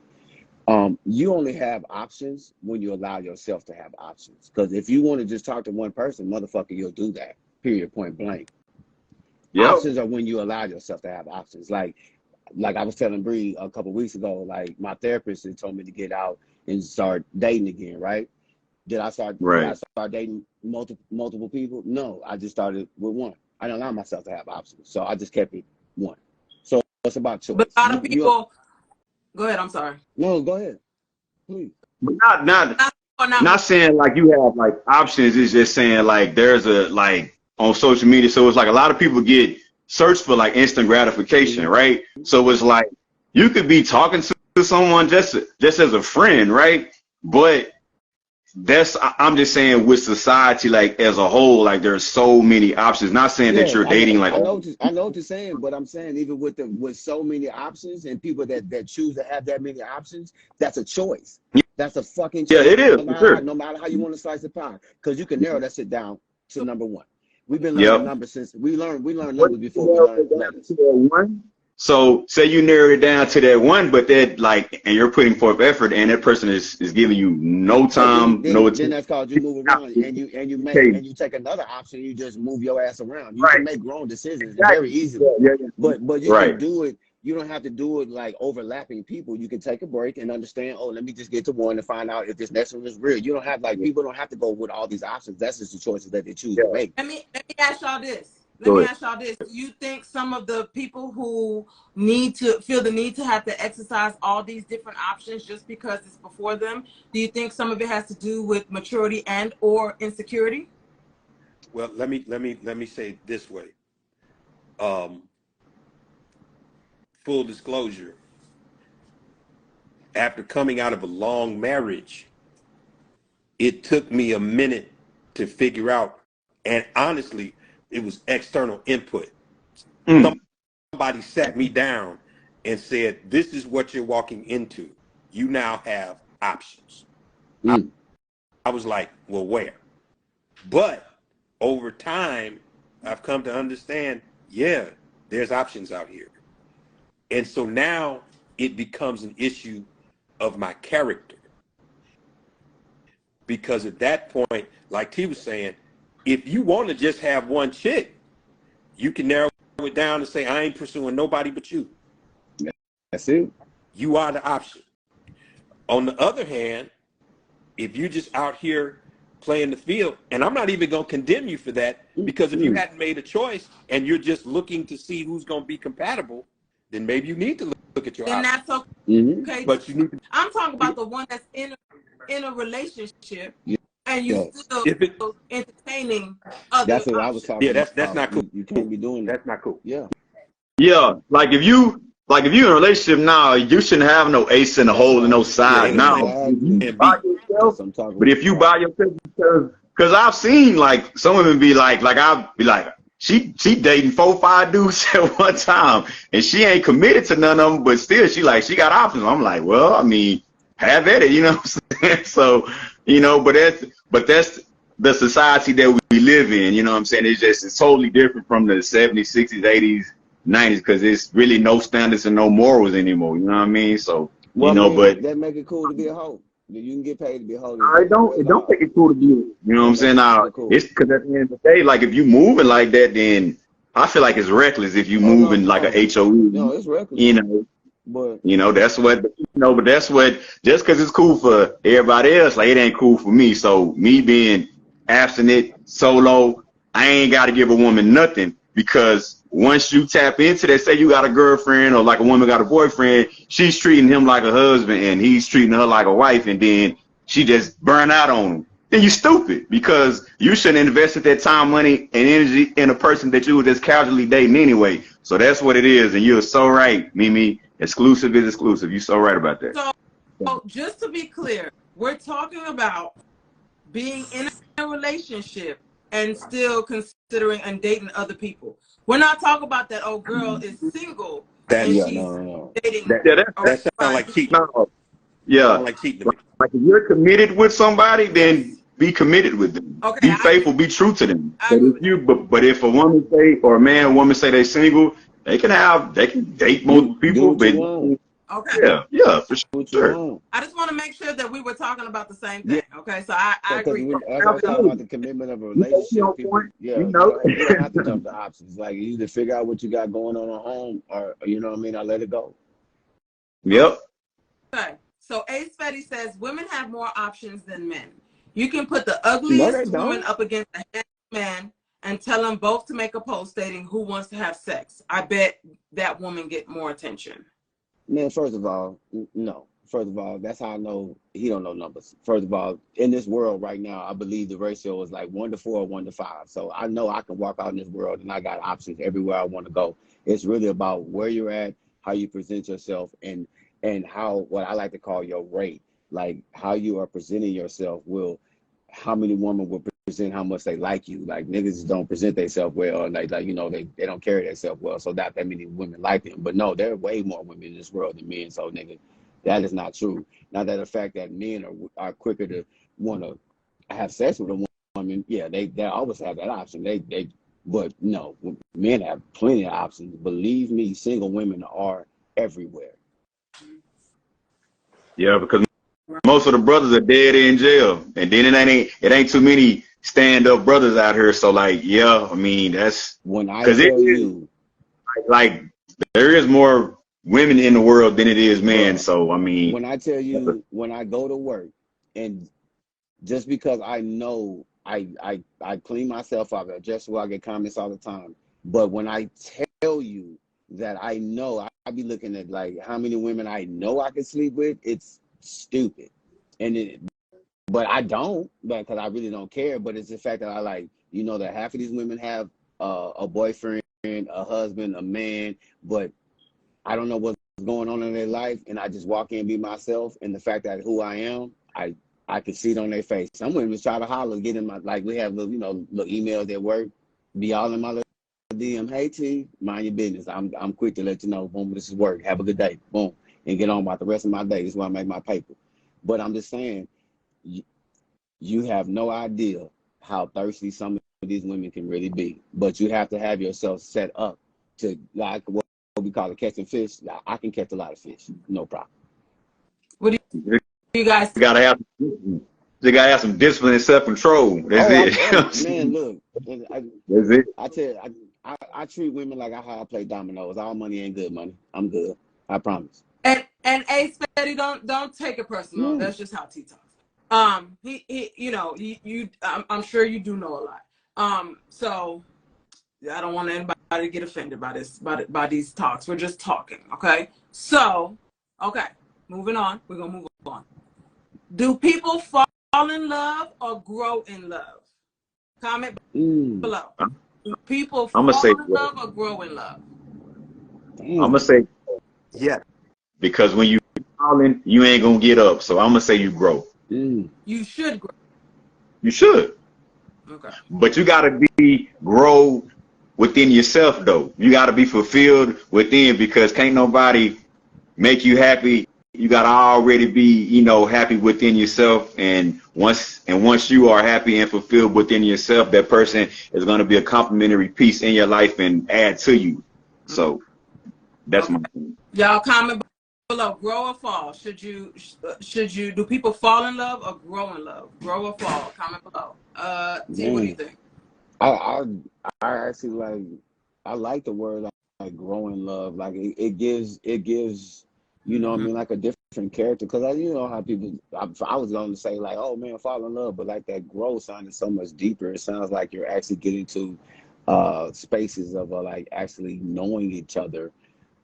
C: You only have options when you allow yourself to have options. Because if you want to just talk to one person, motherfucker, you'll do that. Period. Point blank. Yep. Options are when you allow yourself to have options. Like I was telling Bree a couple of weeks ago, like my therapist had told me to get out and start dating again, right? Did I start dating multiple people? No, I just started with one. I didn't allow myself to have options, so I just kept it one. So it's about choice.
A: But a lot of people. Go ahead. I'm sorry.
C: No, go ahead, please.
D: But not saying like you have like options. It's just saying like there's a like on social media. So it's like a lot of people search for like instant gratification, right? So it's like you could be talking to someone just as a friend, right? But I'm just saying with society, like as a whole, like there's so many options. Not saying that you're dating
C: I know what you're saying, but I'm saying even with so many options and people that choose to have that many options, that's a choice. That's a fucking choice.
D: Yeah, it is.
C: No matter how you want to slice the pie, because you can narrow that shit down to number one. We've been learning numbers since we learned numbers before we learned letters.
D: So say you narrow it down to that one, but that like, and you're putting forth effort, and that person is giving you no time, no attention.
C: Then that's called you move around, and you take another option. You just move your ass around. You can make grown decisions very easily, but you can do it. You don't have to do it like overlapping people. You can take a break and understand. Oh, let me just get to one and find out if this next one is real. You don't have people don't have to go with all these options. That's just the choices that they choose to make.
A: Let me ask y'all this. Do you think some of the people who feel the need to have to exercise all these different options just because it's before them, do you think some of it has to do with maturity and or insecurity?
E: Well, let me say it this way. Full disclosure, after coming out of a long marriage, it took me a minute to figure out, and honestly, it was external input. Somebody sat me down and said, this is what you're walking into. You now have options. I was like, well, where? But over time, I've come to understand, there's options out here. And so now it becomes an issue of my character. Because at that point, like T was saying, if you want to just have one chick, you can narrow it down and say, I ain't pursuing nobody but you.
C: That's it.
E: You are the option. On the other hand, if you're just out here playing the field, and I'm not even going to condemn you for that, because if you hadn't made a choice and you're just looking to see who's going to be compatible, then maybe you need to look at your options.
A: And that's okay.
E: But you need to,
A: I'm talking about the one that's in a relationship. And you still entertaining other
C: That's what I was talking about.
E: That's not cool.
C: You can't be doing that.
E: That's not cool.
C: Yeah.
D: Like if you're in a relationship now, you shouldn't have no ace in the hole and no side now. But if you buy yourself, because I've seen like some women be like I'll be like, she dating 4-5 dudes at one time, and she ain't committed to none of them, but still she got options. I'm like, well, I mean, have at it, you know what I'm saying? So, but that's the society that we live in, you know what I'm saying? It's totally different from the 70s, 60s, 80s, 90s, because it's really no standards and no morals anymore, you know what I mean? So, but
C: that make it cool to be a hoe. You can get paid to be a hoe.
D: It don't make it cool to be, you know what I'm saying? Now, it's because at the end of the day, like if you moving like that, then I feel like it's reckless if you moving like a HOE.
C: No, it's reckless.
D: But that's what just because it's cool for everybody else, like it ain't cool for me. So me being abstinent, solo, I ain't got to give a woman nothing, because once you tap into that, say you got a girlfriend or like a woman got a boyfriend, she's treating him like a husband and he's treating her like a wife, and then she just burn out on him. then you're stupid because you shouldn't invested that time, money, and energy in a person that you were just casually dating anyway. So that's what it is, and you're so right, Mimi. Exclusive is exclusive. You're so right about that.
A: So just to be clear, we're talking about being in a relationship and still considering and dating other people. We're not talking about that old girl is single and
E: That's
C: Yeah,
A: she's
C: no.
A: dating.
D: Yeah, that's
A: Okay,
B: That sounds
A: fine.
B: like cheating.
D: no. Yeah,
B: Sound like cheating to me.
D: like if you're committed with somebody, then
A: Yes.
D: be committed with them.
A: Okay,
D: Be
A: I agree.
D: faithful. Be true to them.
A: I
D: But
A: agree
D: if
A: with that.
D: but if a woman say or a man or woman say they're single, they can date
C: Do
D: most
C: do
D: people.
C: what you
D: But
C: want.
A: Okay.
D: yeah, for
C: Do what you
D: sure.
C: want.
A: I just want to make sure that we were talking about the same
C: Yeah,
A: thing. Okay, so I
C: because
A: agree.
C: as I was talking about
D: Absolutely.
C: the commitment of a
D: You know, you
C: relationship,
D: on
C: people,
D: point.
C: yeah,
D: We know.
C: you don't have to jump the options. Like you either figure out what you got going on at home, or you know what I mean, or let it go.
D: Yep.
A: Okay. So Ace Fetty says women have more options than men. You can put the
C: No, they
A: ugliest woman
C: don't.
A: up against a handsome man and tell them both to make a post stating who wants to have sex. I bet that woman get more attention.
C: Man, first of all, no. First of all, that's how I know he don't know numbers. First of all, in this world right now, I believe the ratio is like 1 to 4 or 1 to 5. So I know I can walk out in this world and I got options everywhere I want to go. It's really about where you're at, how you present yourself, and how what I like to call your rate, like how you are presenting yourself will how many women will present how much they like you. Like niggas don't present themselves well, and like you know they don't carry themselves well. So not that many women like them. But no, there are way more women in this world than men. So nigga, that is not true. Now that the fact that men are quicker to want to have sex with a woman, yeah, they always have that option. But no, men have plenty of options. Believe me, single women are everywhere.
D: Yeah, because most of the brothers are dead in jail, and then it ain't too many stand up brothers out here. So like, yeah, I mean that's
C: When I
D: because it
C: tell
D: is
C: you,
D: like there is more women in the world than it is men.
C: bruh,
D: So I mean,
C: when I tell you, when I go to work, and just because I know I clean myself up, just so I get comments all the time. But when I tell you that I know, I be looking at like how many women I know I can sleep with. It's stupid, and but I don't because I really don't care. But it's the fact that I like that half of these women have a boyfriend, a husband, a man, but I don't know what's going on in their life, and I just walk in and be myself. And the fact that who I am, I can see it on their face. Some women just try to holler, get in my like we have little little emails at work, be all in my little DM. Hey T, mind your business. I'm quick to let you know. Boom, this is work. Have a good day. Boom, and get on about the rest of my day. This is why I make my paper. But I'm just saying, you have no idea how thirsty some of these women can really be. But you have to have yourself set up to like what we call it catching fish. I can catch a lot of fish, no problem.
A: What do
D: you
A: you guys think?
D: gotta have you gotta have some discipline and self control. That's
C: Oh,
D: it.
C: man, look,
D: That's it.
C: I tell you, I treat women like how I play dominoes. All money ain't good money. I'm good. I promise.
A: And Ace Fetty, don't take it personal.
C: No.
A: That's just how T talks. He I'm sure you do know a lot. So I don't want anybody to get offended by this, by these talks. We're just talking, okay? So, okay, moving on. We're gonna move on. Do people fall in love or grow in love? Comment
C: Mm,
A: below. Do people
D: I'm gonna say
A: fall in love or grow in love?
D: I'm gonna
C: damn.
D: say
E: Yeah.
D: because when you falling, you ain't gonna get up. So I'm gonna say you grow.
C: Mm,
A: You should grow.
D: You should,
A: Okay.
D: but you gotta grow within yourself though. You gotta be fulfilled within because can't nobody make you happy. You gotta already be, happy within yourself. And once you are happy and fulfilled within yourself, that person is gonna be a complementary piece in your life and add to you. So that's
A: Okay.
D: my opinion.
A: Y'all comment below. Grow or fall? Do people fall in love or grow in love? Grow or fall? Comment below. T, what do you
C: man,
A: think?
C: I I I actually I like the word like growing love. Like it gives what I
A: Mm-hmm.
C: mean, like a different character. Because you know how people I was going to say like, oh man, fall in love, but like that grow sounded so much deeper. It sounds like you're actually getting to spaces of like actually knowing each other,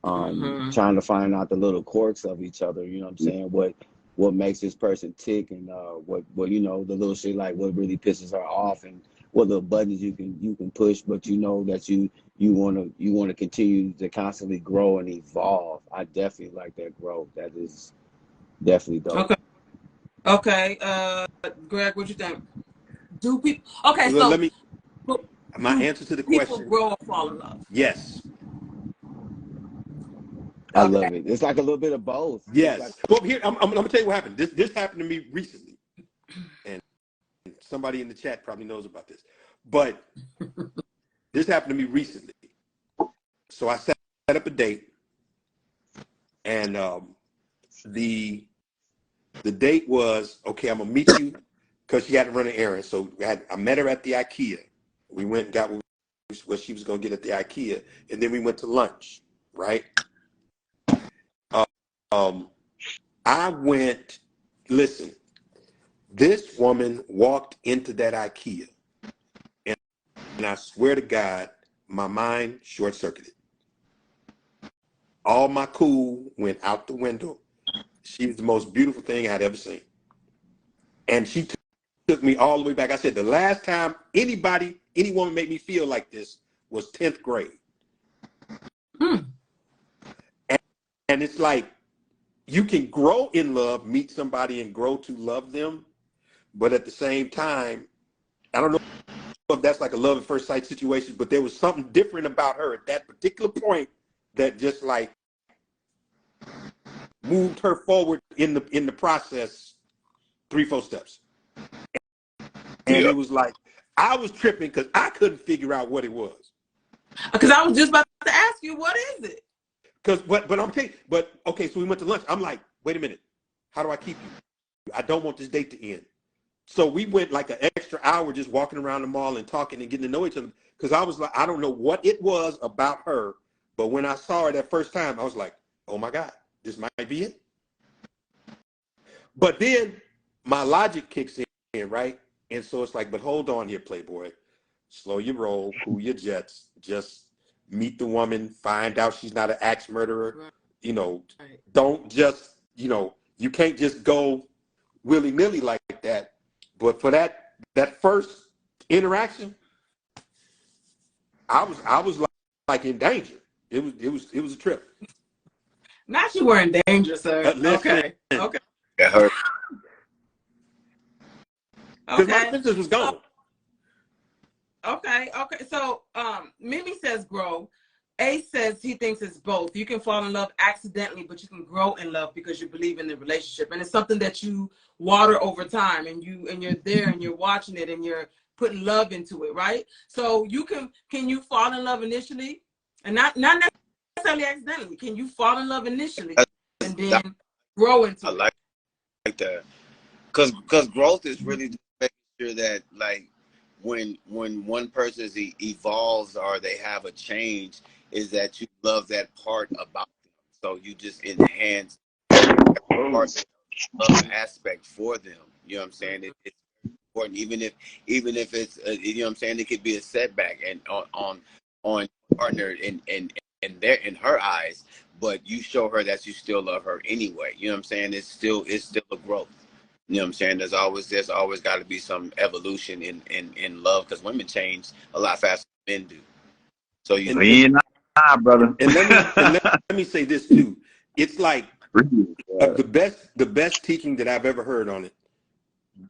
A: Mm-hmm.
C: trying to find out the little quirks of each other. You know what I'm saying? What what makes this person tick, and what you know, the little shit, like what really pisses her off, and what little buttons you can push, but you know that you want to continue to constantly grow and evolve. I definitely like that growth. That is definitely dope.
A: Okay. Greg, what you think? Do people? Okay,
B: Let
A: so
B: me. My
A: do
B: answer to the
A: people
B: question:
A: grow or fall in love?
B: yes,
C: I
A: Okay.
C: love it. It's like a little bit of both. It's like
B: yes. Well, here I'm gonna tell you what happened. This happened to me recently, and somebody in the chat probably knows about this, but this happened to me recently. So I set up a date, and the date was, okay, I'm gonna meet you, because she had to run an errand. So I met her at the IKEA. We went and got what she was gonna get at the IKEA, and then we went to lunch. Right? I went. Listen, this woman walked into that IKEA, and I swear to God, my mind short circuited. All my cool went out the window. She's the most beautiful thing I'd ever seen. And she took me all the way back. I said, the last time any woman made me feel like this was 10th grade.
A: Mm.
B: And it's like, you can grow in love, meet somebody and grow to love them. But at the same time, I don't know if that's like a love at first sight situation, but there was something different about her at that particular point that just like moved her forward in the process 3-4 steps. And it was like, I was tripping because I couldn't figure out what it was.
A: Because I was just about to ask you, what is it?
B: But I'm telling you, but okay, so we went to lunch. I'm like, wait a minute, how do I keep you? I don't want this date to end. So we went like an extra hour just walking around the mall and talking and getting to know each other. Because I was like, I don't know what it was about her, but when I saw her that first time, I was like, oh my God, this might be it. But then my logic kicks in, right? And so it's like, but hold on here, Playboy. Slow your roll, cool your jets. Just meet the woman, find out she's not an axe murderer.
A: Right.
B: You know,
A: Right.
B: don't just, you can't just go willy-nilly like that. But for that first interaction, I was like in danger. It was a trip.
A: Not you were in danger, sir.
B: Listen,
A: Okay.
C: that hurt.
B: because my
A: Okay.
B: business was gone.
A: Okay. So, Mimi says grow. Ace says he thinks it's both. You can fall in love accidentally, but you can grow in love because you believe in the relationship, and it's something that you water over time, and you're there and you're watching it and you're putting love into it, right? So can you fall in love initially, and not necessarily accidentally? Can you fall in love initially and then grow into it?
C: I like that, because growth is really just making sure that, like, when one person evolves or they have a change, is that you love that part about them. So you just enhance part love aspect for them. You know what I'm saying? It's important, even if it's you know what I'm saying, it could be a setback and on partner in her eyes, but you show her that you still love her anyway. You know what I'm saying? It's still a growth. You know what I'm saying? There's always got to be some evolution in love, because women change a lot faster than men do. So
D: brother.
B: And let me say this too. It's like the best teaching that I've ever heard on it.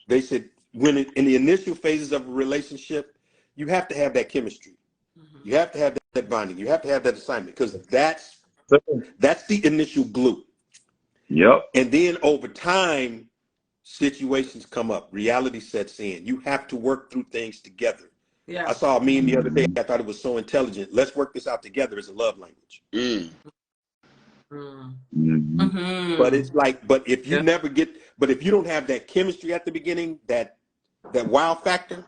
B: They said in the initial phases of a relationship, you have to have that chemistry. Mm-hmm. You have to have that bonding. You have to have that assignment, because that's the initial glue.
D: Yep.
B: And then over time, situations come up. Reality sets in. You have to work through things together. Yeah. I saw a meme the other day. I thought it was so intelligent. Let's work this out together as a love language.
A: Mm-hmm.
B: But it's like, but if you don't have that chemistry at the beginning, that wow factor,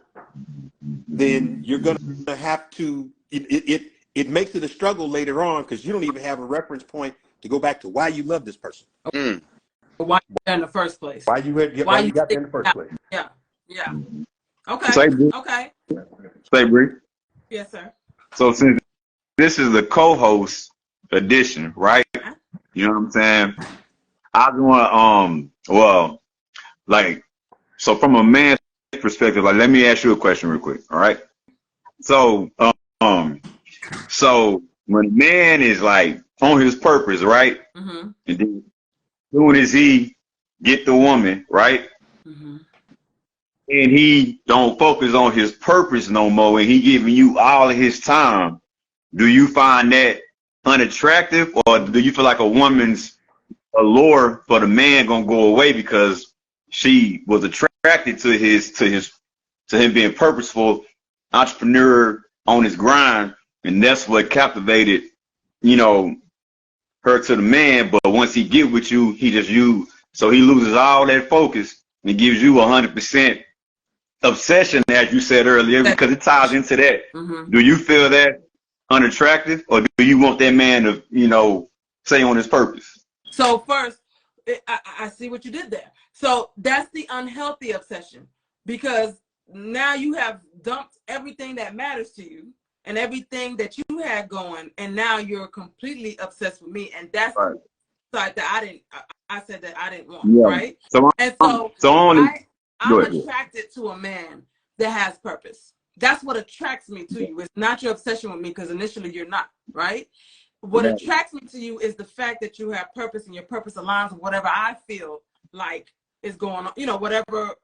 B: then you're gonna have to. It makes it a struggle later on, because you don't even have a reference point to go back to why you love this person.
A: Why you got in the first place?
B: Why you got there in the first place?
A: Yeah. Okay. Okay.
D: Say, Bree.
A: Yes, sir.
D: So since this is the co-host edition, right? You know what I'm saying? I want well, like, so from a man's perspective, like, let me ask you a question real quick. All right. So um so when a man is like on his purpose, right?
A: Mm-hmm.
D: And then soon as he get the woman, right?
A: Mm-hmm.
D: And he don't focus on his purpose no more, and he giving you all of his time, do you find that unattractive, or do you feel like a woman's allure for the man gonna go away because she was attracted to him being purposeful, entrepreneur on his grind, and that's what captivated, you know, her to the man. But once he get with you, so he loses all that focus and gives you 100% obsession, as you said earlier, because it ties into that.
A: Mm-hmm.
D: Do you feel that unattractive, or do you want that man to, stay on his purpose?
A: So first, I see what you did there. So that's the unhealthy obsession, because now you have dumped everything that matters to you and everything that you had going, and now you're completely obsessed with me, and that's
D: Right.
A: the side that I said that I didn't want,
D: Yeah.
A: right?
D: So
A: I'm attracted to a man that has purpose. That's what attracts me to you. It's not your obsession with me, because initially you're not, right? What attracts me to you is the fact that you have purpose, and your purpose aligns with whatever I feel like is going on, whatever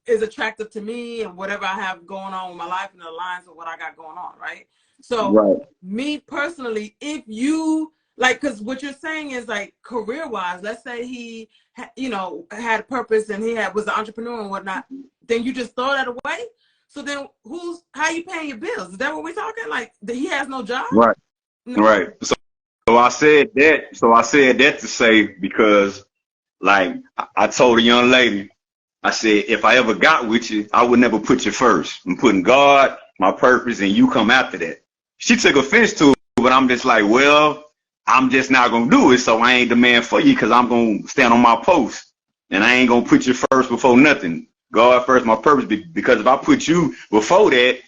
A: is attractive to me and whatever I have going on with my life, and it aligns with what I got going on, right? So me personally, if you like, because what you're saying is like career-wise, let's say he, had purpose and he was an entrepreneur and whatnot, then you just throw that away. So then how you paying your bills? Is that what we're talking? Like, he has no job?
D: right,
A: No.
D: right. So I said that. So I said that to say, because, like, I told a young lady, I said, if I ever got with you, I would never put you first. I'm putting God, my purpose, and you come after that. She took offense to it, but I'm just like, well, I'm just not going to do it, so I ain't the man for you, because I'm going to stand on my post, and I ain't going to put you first before nothing. God first, my purpose, because if I put you before that,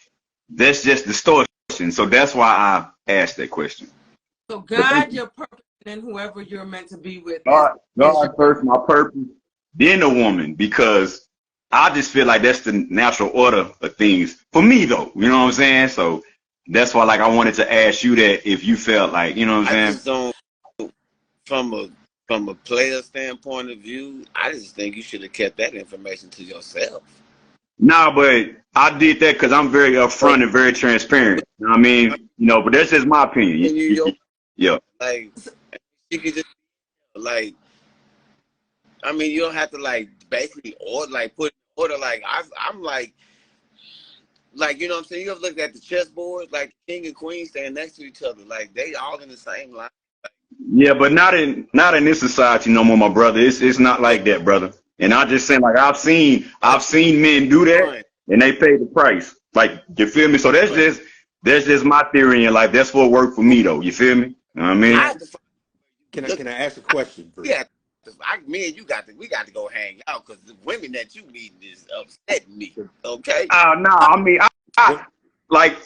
D: that's just distortion. So that's why I asked that question.
A: So God, your purpose, and whoever you're meant to be with
D: God
A: is
D: first, my purpose, then a woman, because I just feel like that's the natural order of things for me, though. You know what I'm saying? So that's why, like, I wanted to ask you that, if you felt like, you know what I'm saying?
C: I just don't, from a player standpoint of view, I just think you should have kept that information to yourself.
D: Nah, but I did that because I'm very upfront and very transparent. You know what I mean? But that's just my opinion. Yeah.
C: Like, you could just, like, I mean, you don't have to, like, basically put order, like, I'm like, you know what I'm saying? You ever look at the chessboard, like king and queen stand next to each other, like they all in the same line.
D: Yeah, but not in this society no more, my brother. It's not like that, brother. And I just saying, like, I've seen men do that, and they pay the price. Like, you feel me? So that's just my theory in life. That's what worked for me, though. You feel me? You know what I mean?
E: Can I ask a question?
C: Yeah, me and you we got to go hang out, because the women that you meeting is upsetting me. Okay?
D: No, I mean, I like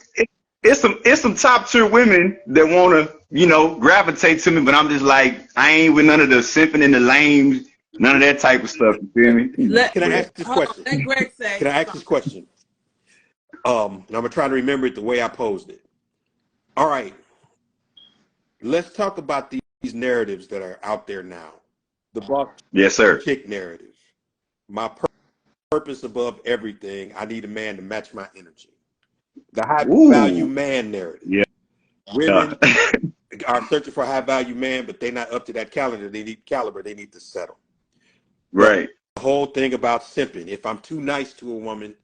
D: it's some top tier women that want to gravitate to me, but I'm just like, I ain't with none of the simping and the lames, none of that type of stuff. You feel me?
E: Can I ask this question?
A: Let Greg say.
E: Can I ask this question? And I'm gonna try to remember it the way I posed it. All right, let's talk about these narratives that are out there now. The boss chick narrative. My purpose above everything. I need a man to match my energy. The high value man narrative.
D: Yeah.
E: Women are searching for a high value man, but they're not up to that caliber. They need to settle.
D: Right.
E: The whole thing about simping. If I'm too nice to a woman,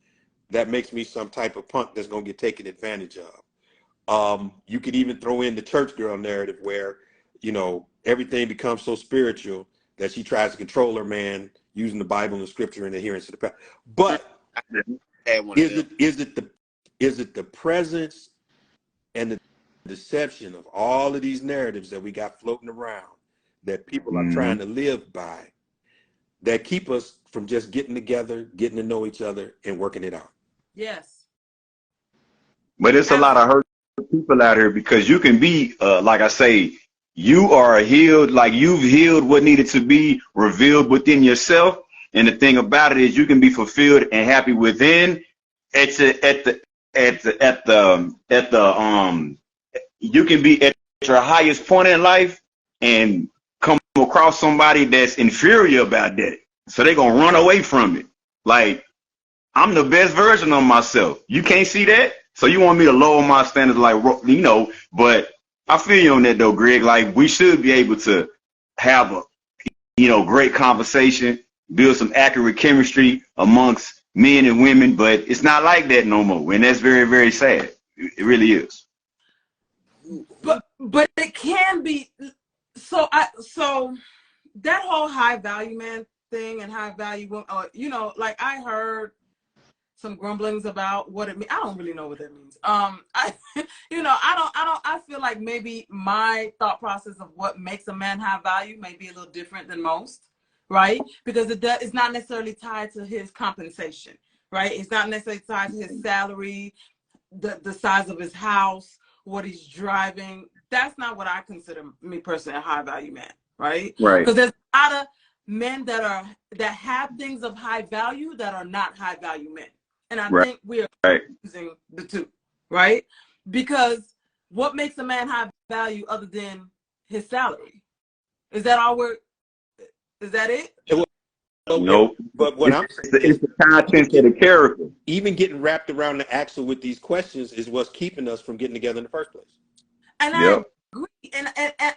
E: that makes me some type of punk that's gonna get taken advantage of. You could even throw in the church girl narrative where, everything becomes so spiritual that she tries to control her man using the Bible and the scripture and adherence to the past. But is it the presence and the deception of all of these narratives that we got floating around that people are trying to live by that keep us from just getting together, getting to know each other, and working it out?
A: Yes.
D: But it's a lot of hurt people out here, because you can be, like I say, you are healed, like you've healed what needed to be revealed within yourself. And the thing about it is you can be fulfilled and happy within at the you can be at your highest point in life and come across somebody that's inferior about that. So they're gonna run away from it. Like, I'm the best version of myself. You can't see that? So you want me to lower my standards, like, but I feel you on that though, Greg. Like, we should be able to have a, great conversation, build some accurate chemistry amongst men and women, but it's not like that no more. And that's very, very sad. It really is.
A: But it can be. So that whole high value man thing and high value, like I heard some grumblings about what it means. I don't really know what that means. I feel like maybe my thought process of what makes a man high value may be a little different than most, right? Because it's not necessarily tied to his compensation, right? It's not necessarily tied to his salary, the size of his house, what he's driving. That's not what I consider, me personally, a high value man, right?
D: Right.
A: Because there's a lot of men that have things of high value that are not high value men. And I think we are using the two, right? Because what makes a man high value other than his salary? Is that it?
D: Nope.
E: But what I'm saying
D: it's the content of the character.
E: Even getting wrapped around the axle with these questions is what's keeping us from getting together in the first place.
A: And
D: Yep.
A: I agree, and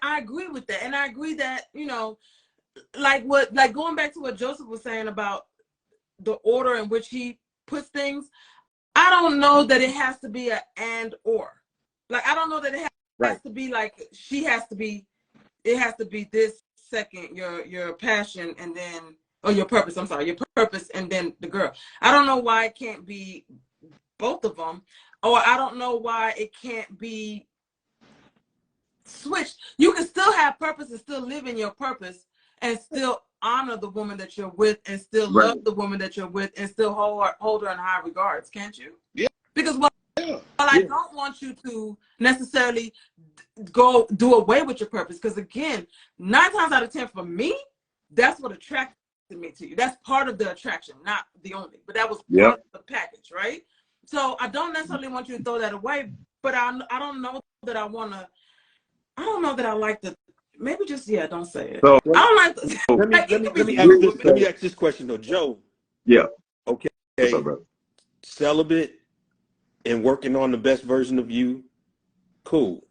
A: I agree with that. And I agree that, like going back to what Joseph was saying about the order in which he puts things, I don't know that it has to be an and or. Like, I don't know that it has to be like it has to be this second, your passion, and then, or your purpose, I'm sorry, your purpose, and then the girl. I don't know why it can't be both of them, or I don't know why it can't be switched. You can still have purpose and still live in your purpose and still honor the woman that you're with and still love the woman that you're with and still hold her in high regards, can't you?
B: Yeah.
A: Because I don't want you to necessarily go do away with your purpose, because again, 9 times out of 10 for me, that's what attracted me to you. That's part of the attraction, not the only, but that was part of the package, right? So I don't necessarily want you to throw that away, but I don't know that I like the, maybe just, don't say it.
D: So
A: I don't like the,
E: let me ask this question though, Joe.
D: Yeah.
E: Okay.
D: What's up, bro?
E: Celibate and working on the best version of you, cool.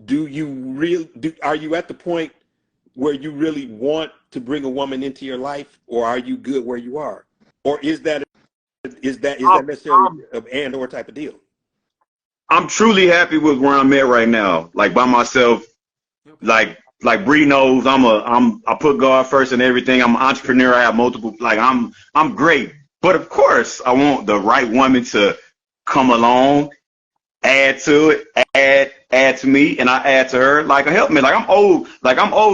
E: Are you at the point where you really want to bring a woman into your life, or are you good where you are? Or is that necessarily an and or type of deal?
D: I'm truly happy with where I'm at right now. Like, by myself, like Bree knows I put God first in everything. I'm an entrepreneur. I have multiple, like, I'm great. But of course I want the right woman to come along, add to it, add to me, and I add to her, like a helpmate. Like, I'm old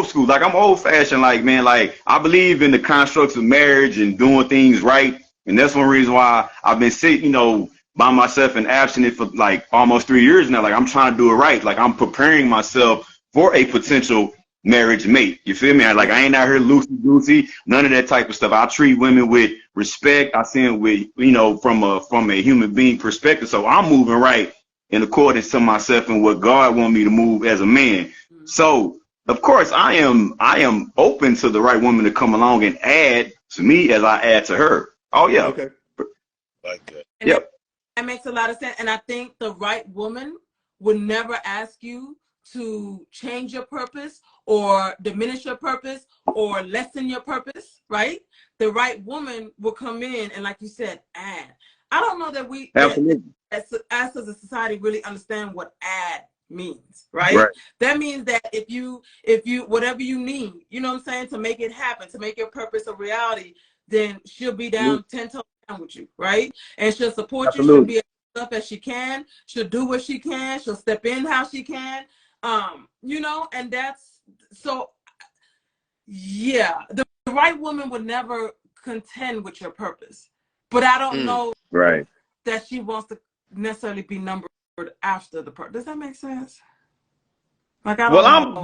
D: school, like I'm old fashioned, like, man, like I believe in the constructs of marriage and doing things right. And that's one reason why I've been sitting, by myself and abstinent for like almost 3 years now. Like, I'm trying to do it right. Like, I'm preparing myself for a potential marriage mate. You feel me? Like, I ain't out here loosey goosey, none of that type of stuff. I treat women with respect. I see them with, from a human being perspective. So I'm moving right in accordance to myself and what God wants me to move as a man. So of course I am open to the right woman to come along and add to me as I add to her. Oh yeah.
E: Okay.
B: Like that.
D: Yep.
A: That makes a lot of sense. And I think the right woman would never ask you to change your purpose or diminish your purpose or lessen your purpose, right? The right woman will come in and, like you said, add. I don't know that we, as a society, really understand what add means, right? That means that if you whatever you need, you know what I'm saying, to make it happen, to make your purpose a reality, then she'll be down 10 toes down with you, right? And she'll support you. She'll be as tough as she can. She'll do what she can. She'll step in how she can. And that's so. Yeah, the right woman would never contend with your purpose, but I don't know that she wants to necessarily be numbered after the purpose. Does that make sense? Like, I
D: Well,
A: don't
D: I'm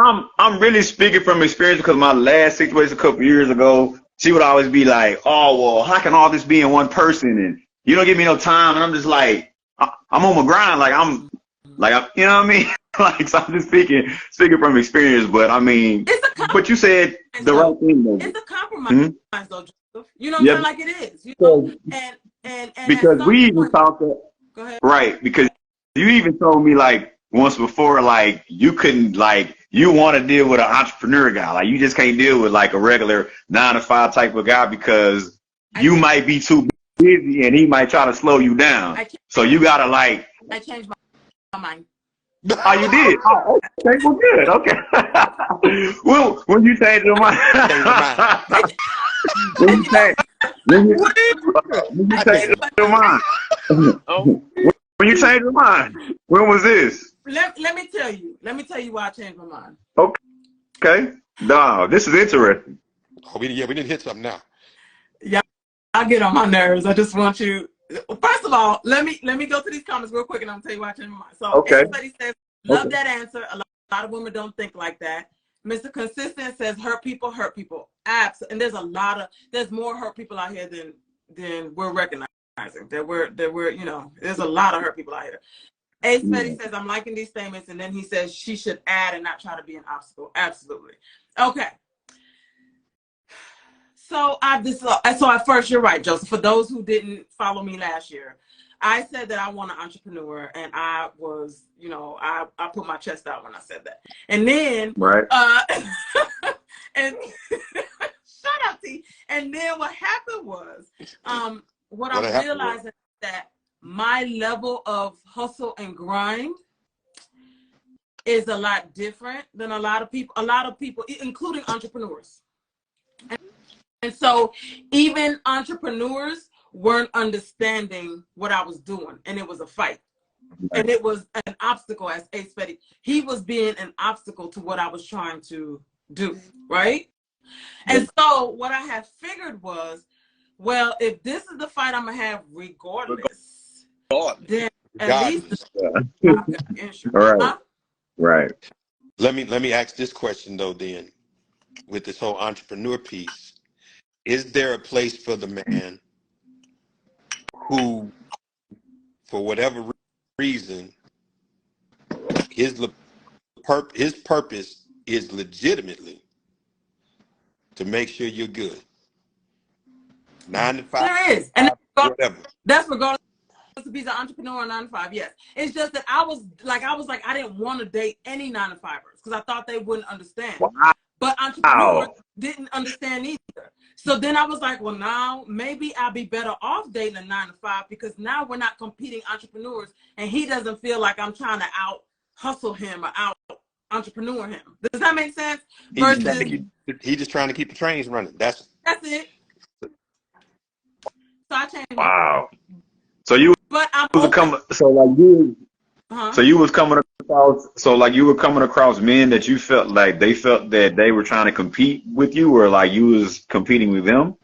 A: know.
D: I'm really speaking from experience because my last situation a couple years ago, she would always be like, "Oh, well, how can all this be in one person?" And you don't give me no time, and I'm just like, I'm on my grind, you know what I mean? Like, so I'm just speaking from experience, but I mean,
A: It's a
D: but you said
A: compromise,
D: the
A: though.
D: right thing, though.
A: It's a compromise,
D: Hmm?
A: though, Joseph. You know what I'm saying?
D: Yep.
A: Like, it is, you know?
D: So,
A: And at
D: because
A: some
D: we even
A: point,
D: talked.
A: go ahead.
D: Right, because you even told me like once before, like you couldn't like you want to deal with an entrepreneur guy, like you just can't deal with like a regular 9 to 5 type of guy because
A: I
D: you
A: can't,
D: might be too busy and he might try to slow you down.
A: I can't,
D: So you gotta like,
A: I changed my mind.
D: oh, you did. Oh, okay, well, good. Okay. Well, when you change your mind,
E: Change my mind.
D: when you change, when you, when you
A: I
D: change
A: changed my
D: your mind,
E: Oh,
D: when you change your mind, when was this?
A: Let me tell you. Let me tell you why I changed my mind.
D: Okay. No, this is interesting.
E: we didn't hit something now.
A: Yeah, I get on my nerves. I just want you. First of all, let me go to these comments real quick, and I'm gonna tell you why I changed my mind. So,
D: Okay.
A: everybody says, "Love
D: Okay.
A: that answer." A lot of women don't think like that. Mr. Consistent says, "Hurt people, hurt people." Absolutely, and there's more hurt people out here than we're recognizing. There's a lot of hurt people out here. Ace Fetty says, "I'm liking these statements," and then he says she should add and not try to be an obstacle. Absolutely. Okay. So at first, you're right, Joseph. For those who didn't follow me last year, I said that I want an entrepreneur, and I was, I put my chest out when I said that. And then,
D: Right.
A: and shut up, T. And then what happened was, what I'm realizing is that my level of hustle and grind is a lot different than a lot of people. A lot of people, including entrepreneurs. And so even entrepreneurs weren't understanding what I was doing, and it was a fight. Right. And it was an obstacle, as Ace Fetty. He was being an obstacle to what I was trying to do, right? And so what I had figured was, well, if this is the fight I'm going to have regardless, then at least I've got insurance.
D: Right.
A: Huh?
D: Right.
E: Let me ask this question, though, then, with this whole entrepreneur piece. Is there a place for the man who, for whatever reason, his purpose is legitimately to make sure you're good? 9 to 5.
A: There is. And
E: whatever.
A: That's regardless if he's an entrepreneur or 9 to 5. Yes. It's just that I was like, I didn't want to date any 9 to 5ers because I thought they wouldn't understand.
D: Wow.
A: But entrepreneurs didn't understand either. So then I was like, well, now maybe I'll be better off dating a 9 to 5 because now we're not competing entrepreneurs and he doesn't feel like I'm trying to out hustle him or out entrepreneur him. Does that make sense?
E: He's just trying to keep the trains running. That's
A: it. So I changed.
D: Wow. So you
A: but I'm
D: was so you was coming across, so like you were coming across men that you felt like they felt that they were trying to compete with you, or like you was competing with them?